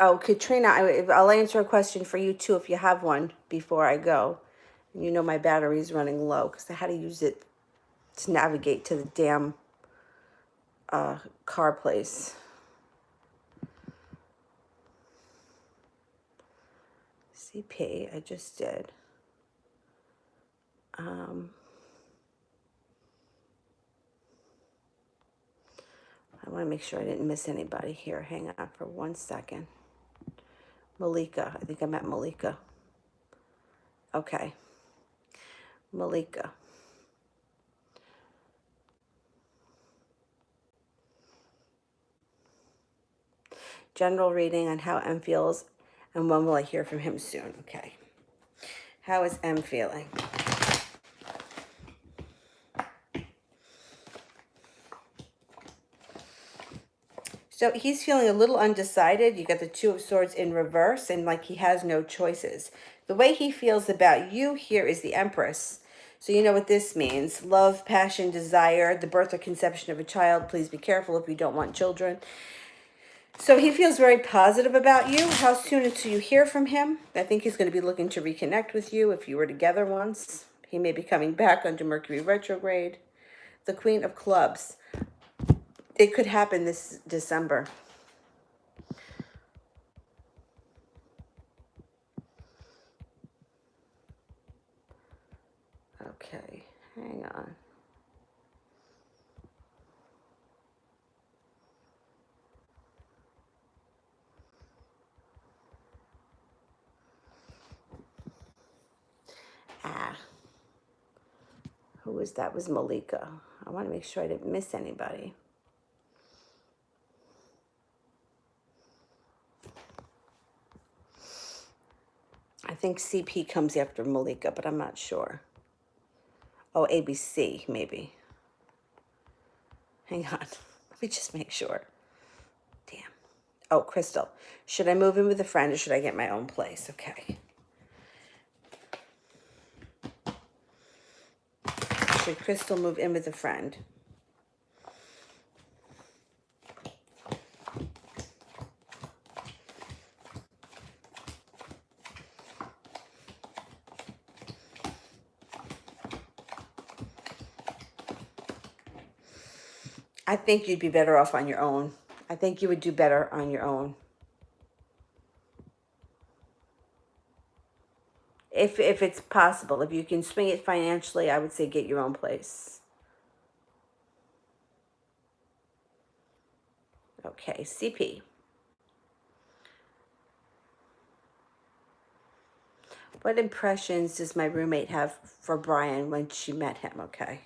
Oh, Katrina, I'll answer a question for you too if you have one before I go. You know my battery's running low because I had to use it to navigate to the damn car place. CP, I just did. I want to make sure I didn't miss anybody here. Hang on for 1 second. Malika. I think I met Malika. Okay. Malika. General reading on how M feels and when will I hear from him soon. Okay. How is M feeling? So he's feeling a little undecided. You got the Two of Swords in reverse and like he has no choices. The way he feels about you here is the Empress. So you know what this means. Love, passion, desire, the birth or conception of a child. Please be careful if you don't want children. So he feels very positive about you. How soon until you hear from him? I think he's going to be looking to reconnect with you if you were together once. He may be coming back under Mercury retrograde. The Queen of Clubs. It could happen this December. Okay, hang on. Who was that? Was Malika. I want to make sure I didn't miss anybody. I think CP comes after Malika, but I'm not sure. Oh, ABC, maybe. Hang on. Let me just make sure. Damn. Oh, Crystal. Should I move in with a friend or should I get my own place? Okay. Should Crystal move in with a friend? I think you'd be better off on your own. I think you would do better on your own. If it's possible, if you can swing it financially, I would say get your own place. Okay, CP. What impressions does my roommate have for Brian when she met him? Okay.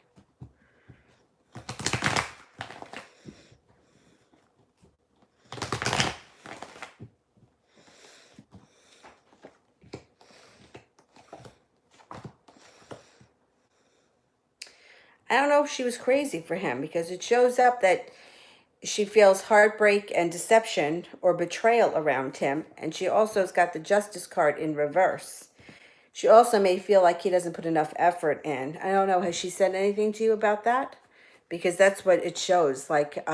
I don't know if she was crazy for him, because it shows up that she feels heartbreak and deception or betrayal around him. And she also has got the justice card in reverse. She also may feel like he doesn't put enough effort in. I don't know. Has she said anything to you about that? Because that's what it shows. Like,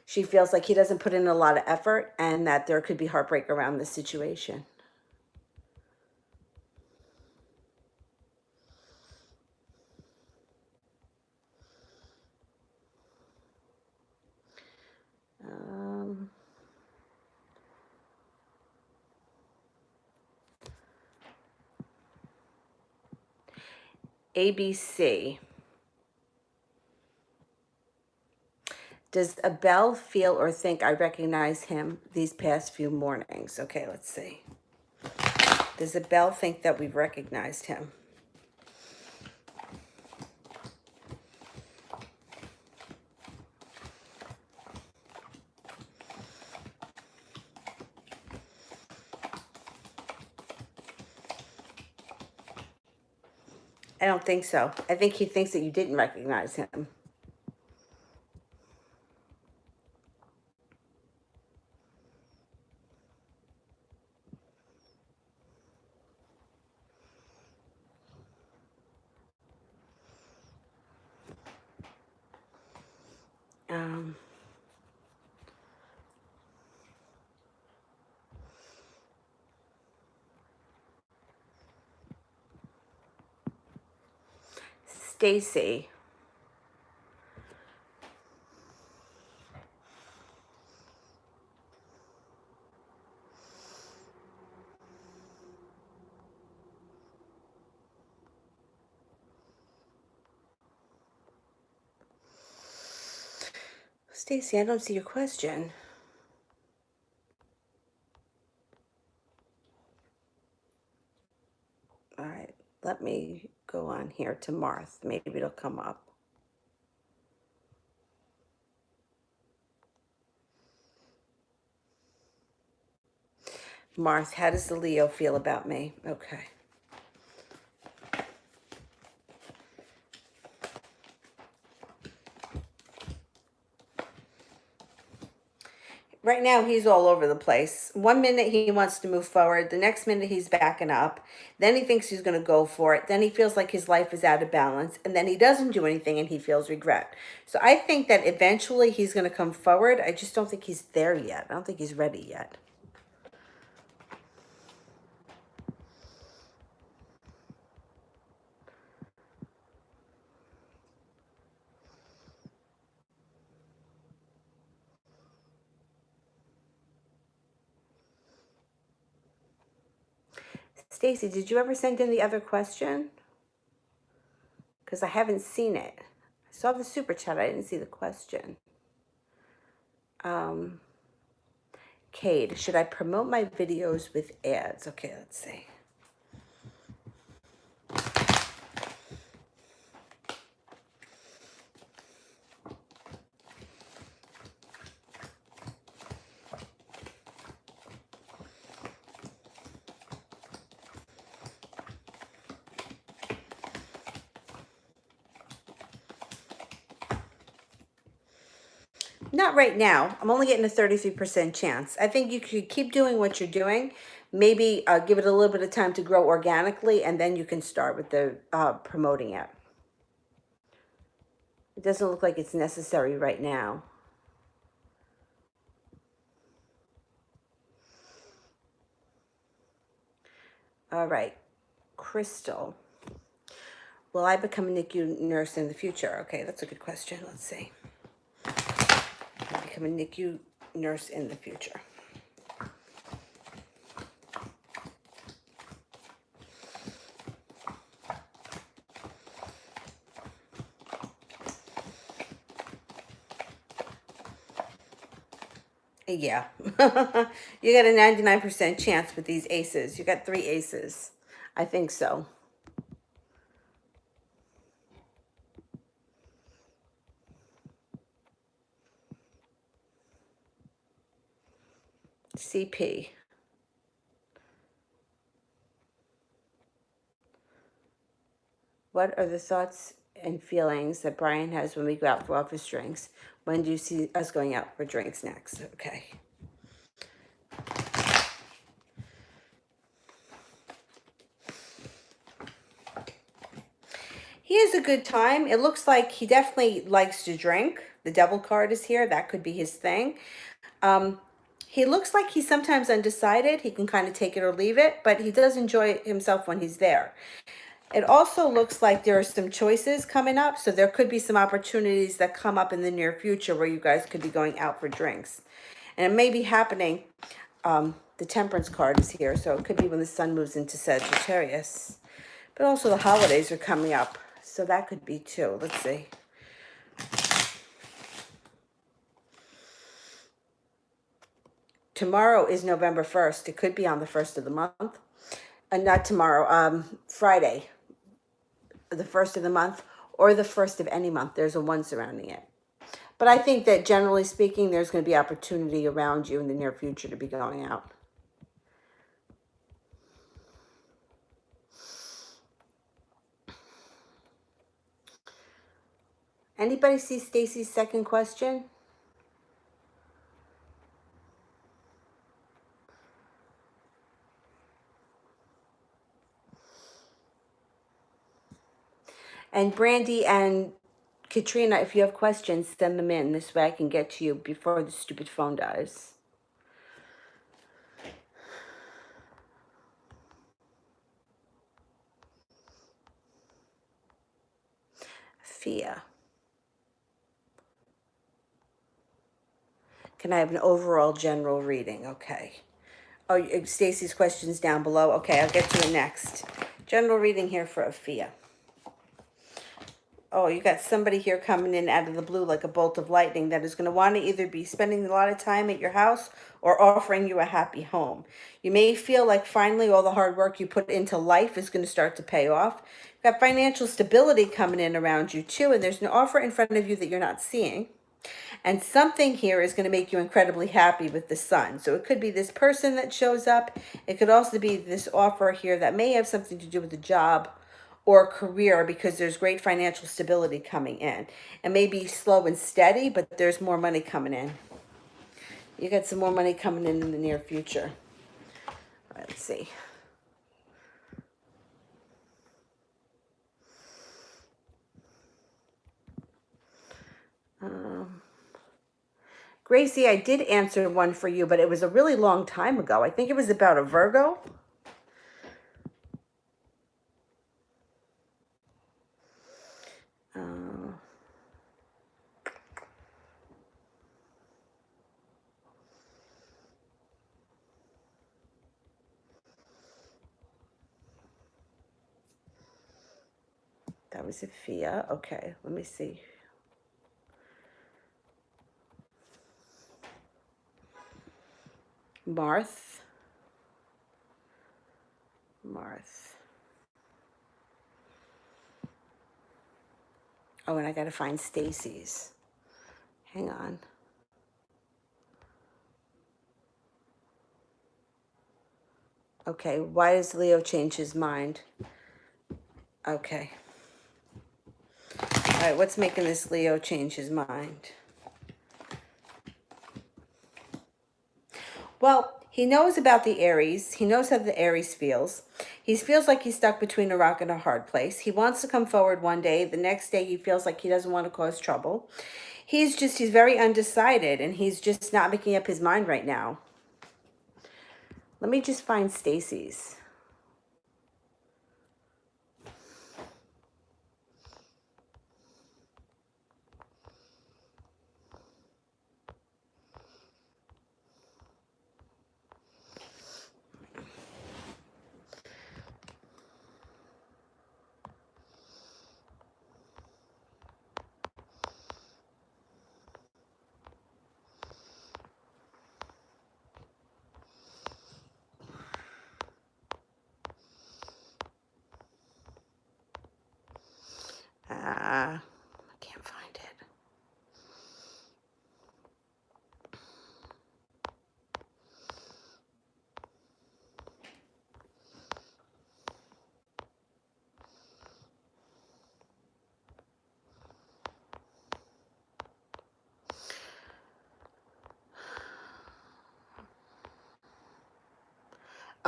she feels like he doesn't put in a lot of effort and that there could be heartbreak around this situation. Um, ABC. Does Abel feel or think I recognize him these past few mornings? Okay, let's see. Does Abel think that we've recognized him? I don't think so. I think he thinks that you didn't recognize him. Um, Stacy. Stacy, I don't see your question. All right, let me go on here to Marth. Maybe it'll come up. Marth, how does the Leo feel about me? Okay. Right now, he's all over the place. One minute he wants to move forward, the next minute he's backing up. Then he thinks he's going to go for it. Then he feels like his life is out of balance. And then he doesn't do anything and he feels regret. So I think that eventually he's going to come forward. I just don't think he's there yet. I don't think he's ready yet. Stacy, did you ever send in the other question? Because I haven't seen it. I saw the super chat. I didn't see the question. Cade, should I promote my videos with ads? Okay, let's see. Not right now. I'm only getting a 33% chance. I think you could keep doing what you're doing. Maybe give it a little bit of time to grow organically, and then you can start with the promoting it. It doesn't look like it's necessary right now. All right. Crystal. Will I become a NICU nurse in the future? Okay, that's a good question. Let's see. become a NICU nurse in the future. Yeah. You got a 99% chance with these aces. You got 3 aces. I think so. CP. What are the thoughts and feelings that Brian has when we go out for office drinks? When do you see us going out for drinks next? Okay. He has a good time. It looks like he definitely likes to drink. The devil card is here. That could be his thing. Um, he looks like he's sometimes undecided. He can kind of take it or leave it, but he does enjoy himself when he's there. It also looks like there are some choices coming up, so there could be some opportunities that come up in the near future where you guys could be going out for drinks. And it may be happening, the Temperance card is here, so it could be when the sun moves into Sagittarius. But also the holidays are coming up, so that could be too. Let's see. Tomorrow is November 1st. It could be on the 1st of the month. Not tomorrow, Friday, the 1st of the month, or the 1st of any month. There's a 1 surrounding it. But I think that generally speaking, there's going to be opportunity around you in the near future to be going out. Anybody see Stacy's second question? And Brandy and Katrina, if you have questions, send them in. This way I can get to you before the stupid phone dies. Fia. Can I have an overall general reading? Okay. Oh, Stacy's question's down below. Okay, I'll get to it next. General reading here for Afia. Oh, you got somebody here coming in out of the blue like a bolt of lightning that is going to want to either be spending a lot of time at your house or offering you a happy home. You may feel like finally all the hard work you put into life is going to start to pay off. You've got financial stability coming in around you too, and there's an offer in front of you that you're not seeing. And something here is going to make you incredibly happy with the sun. So it could be this person that shows up. It could also be this offer here that may have something to do with a job or career, because there's great financial stability coming in. It may be slow and steady, but there's more money coming in. You got some more money coming in the near future. All right, let's see. Gracie, I did answer one for you, but it was a really long time ago. I think it was about a Virgo. That was Sophia. Okay, let me see. Marth. Oh, and I gotta find Stacy's. Hang on. Okay, why does Leo change his mind? Okay. All right, what's making this Leo change his mind? Well, he knows about the Aries. He knows how the Aries feels. He feels like he's stuck between a rock and a hard place. He wants to come forward one day. The next day, he feels like he doesn't want to cause trouble. He's very undecided, and he's just not making up his mind right now. Let me just find Stacy's.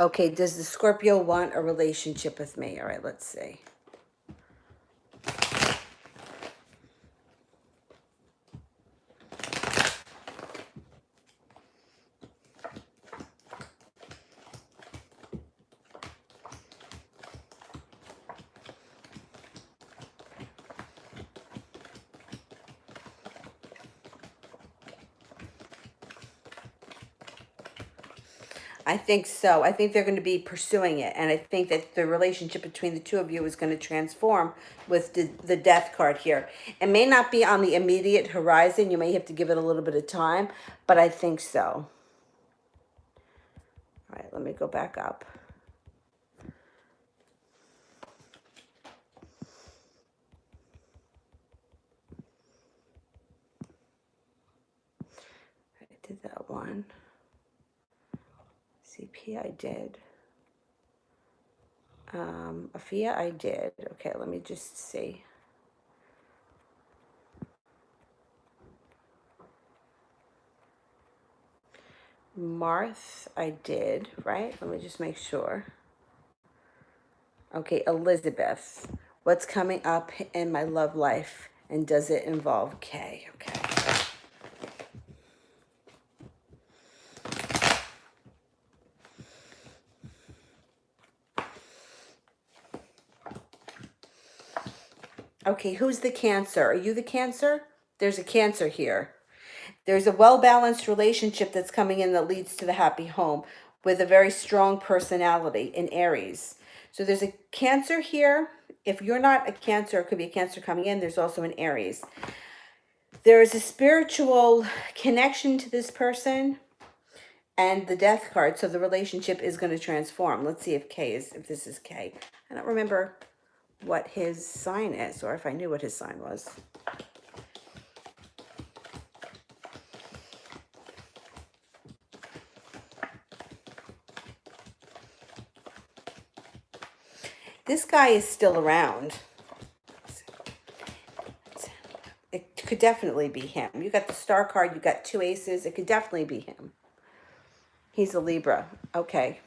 Okay, does the Scorpio want a relationship with me? All right, let's see. I think so. I think they're going to be pursuing it. And I think that the relationship between the two of you is going to transform with the death card here. It may not be on the immediate horizon. You may have to give it a little bit of time, but I think so. All right, let me go back up. I did that one. CP I did. Afia I did. Okay, let me just see. Marth I did, right? Let me just make sure. Okay, Elizabeth. What's coming up in my love life, and does it involve Kay? Okay. Okay, who's the Cancer? Are you the Cancer? There's a Cancer here. There's a well-balanced relationship that's coming in that leads to the happy home with a very strong personality in Aries. So there's a Cancer here. If you're not a Cancer, it could be a Cancer coming in. There's also an Aries. There is a spiritual connection to this person and the death card. So the relationship is going to transform. Let's see if this is K. I don't remember what his sign is, or if I knew what his sign was. This guy is still around. It could definitely be him. You got the star card, you got 2 aces. It could definitely be him. He's a Libra. Okay.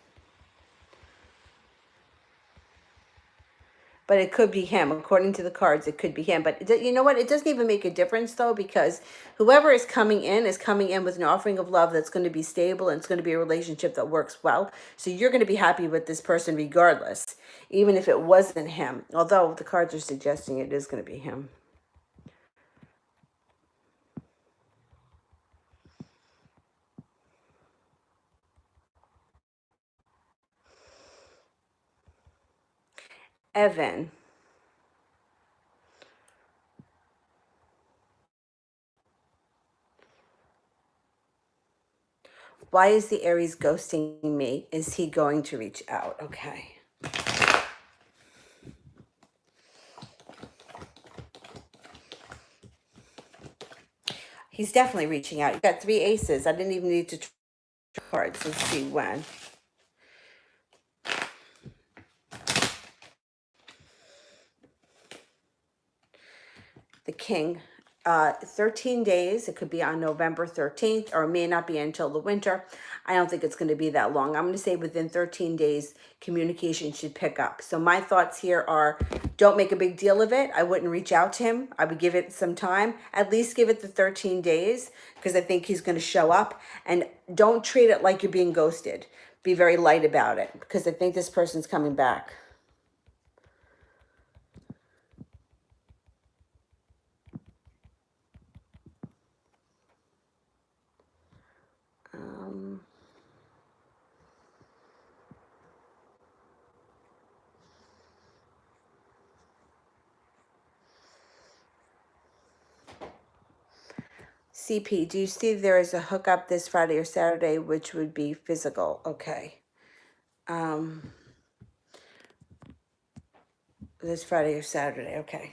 But it could be him. According to the cards, it could be him. But you know what? It doesn't even make a difference, though, because whoever is coming in with an offering of love that's going to be stable, and it's going to be a relationship that works well. So you're going to be happy with this person regardless, even if it wasn't him. Although the cards are suggesting it is going to be him. Evan. Why is the Aries ghosting me? Is he going to reach out? Okay. He's definitely reaching out. You got 3 aces. I didn't even need to cards. Let's see when. The King. 13 days. It could be on November 13th, or it may not be until the winter. I don't think it's going to be that long. I'm going to say within 13 days, communication should pick up. So my thoughts here are, don't make a big deal of it. I wouldn't reach out to him. I would give it some time. At least give it the 13 days, because I think he's going to show up. And don't treat it like you're being ghosted. Be very light about it, because I think this person's coming back. CP, do you see there is a hookup this Friday or Saturday, which would be physical? Okay. This Friday or Saturday, okay.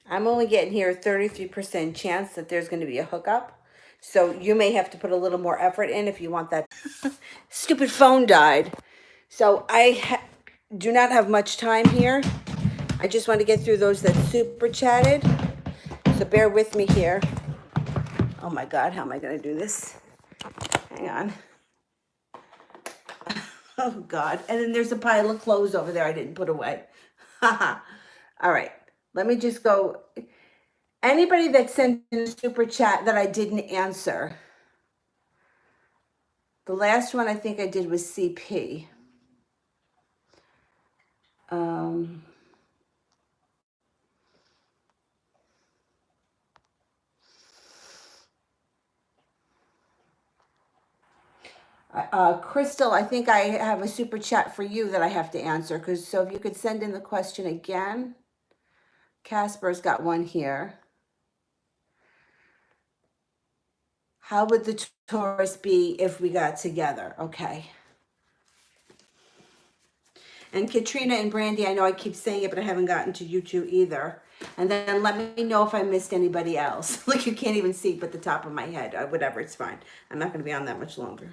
I'm only getting here a 33% chance that there's going to be a hookup. So you may have to put a little more effort in if you want that. Stupid phone died. So do not have much time here. I just want to get through those that super chatted. So bear with me here. Oh my God, how am I going to do this? Hang on. Oh God. And then there's a pile of clothes over there I didn't put away. All right. Let me just go. Anybody that sent in a super chat that I didn't answer. The last one I think I did was CP. Crystal, I think I have a super chat for you that I have to answer. So if you could send in the question again. Casper's got one here. How would the Taurus be if we got together? Okay. And Katrina and Brandy, I know I keep saying it, but I haven't gotten to you two either. And then let me know if I missed anybody else. Like you can't even see but the top of my head. Whatever, it's fine. I'm not going to be on that much longer.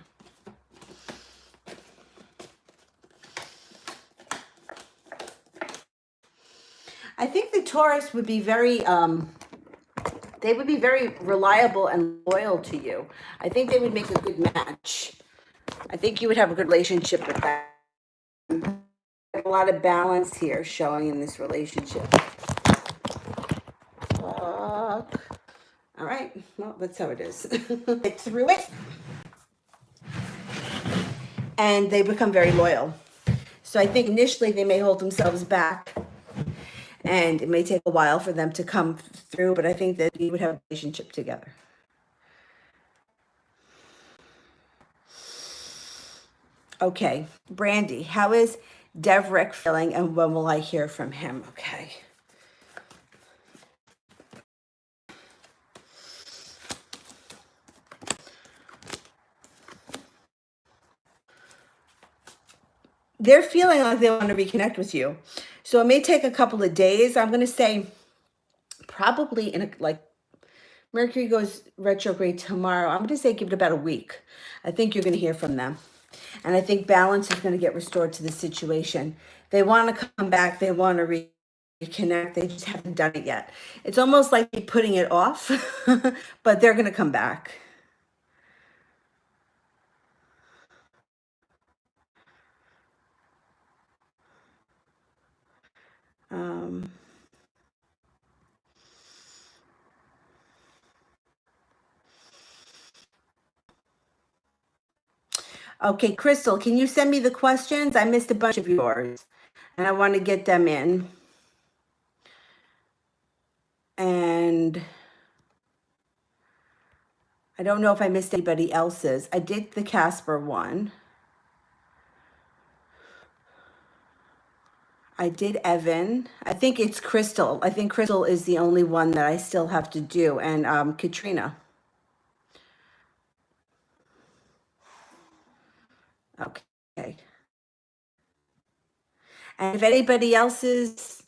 I think the Taurus would be very, they would be very reliable and loyal to you. I think they would make a good match. I think you would have a good relationship with that. A lot of balance here showing in this relationship. All right, well, that's how it is. Get through it. And they become very loyal. So I think initially they may hold themselves back and it may take a while for them to come through, but I think that you would have a relationship together. Okay, Brandy, how is Deverick feeling and when will I hear from him? Okay. They're feeling like they want to reconnect with you. So it may take a couple of days. I'm going to say probably like Mercury goes retrograde tomorrow. I'm going to say give it about a week. I think you're going to hear from them. And I think balance is going to get restored to the situation. They want to come back. They want to reconnect. They just haven't done it yet. It's almost like they're putting it off, but they're going to come back. Okay, Crystal, can you send me the questions? I missed a bunch of yours, and I want to get them in. And I don't know if I missed anybody else's. I did the Casper one. I did Evan. I think it's Crystal. I think Crystal is the only one that I still have to do. And Katrina. Okay. And if anybody else's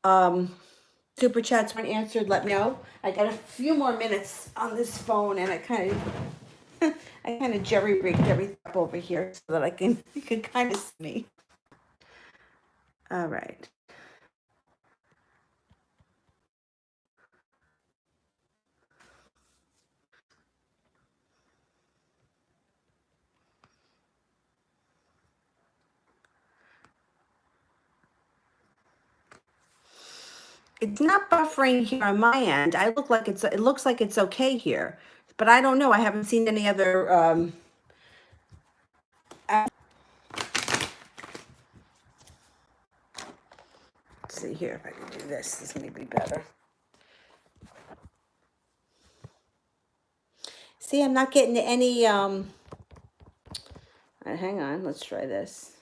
super chats weren't answered, let me know. I got a few more minutes on this phone and I kind of jerry-rigged everything up over here so that you can kind of see me. All right. It's not buffering here on my end. It looks like it's okay here, but I don't know. I haven't seen any other. Let's see here if I can do this. This may be better. See, I'm not getting any. Hang on. Let's try this.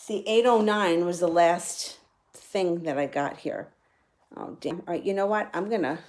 See, 809 was the last thing that I got here. Oh, damn. All right, you know what? I'm going to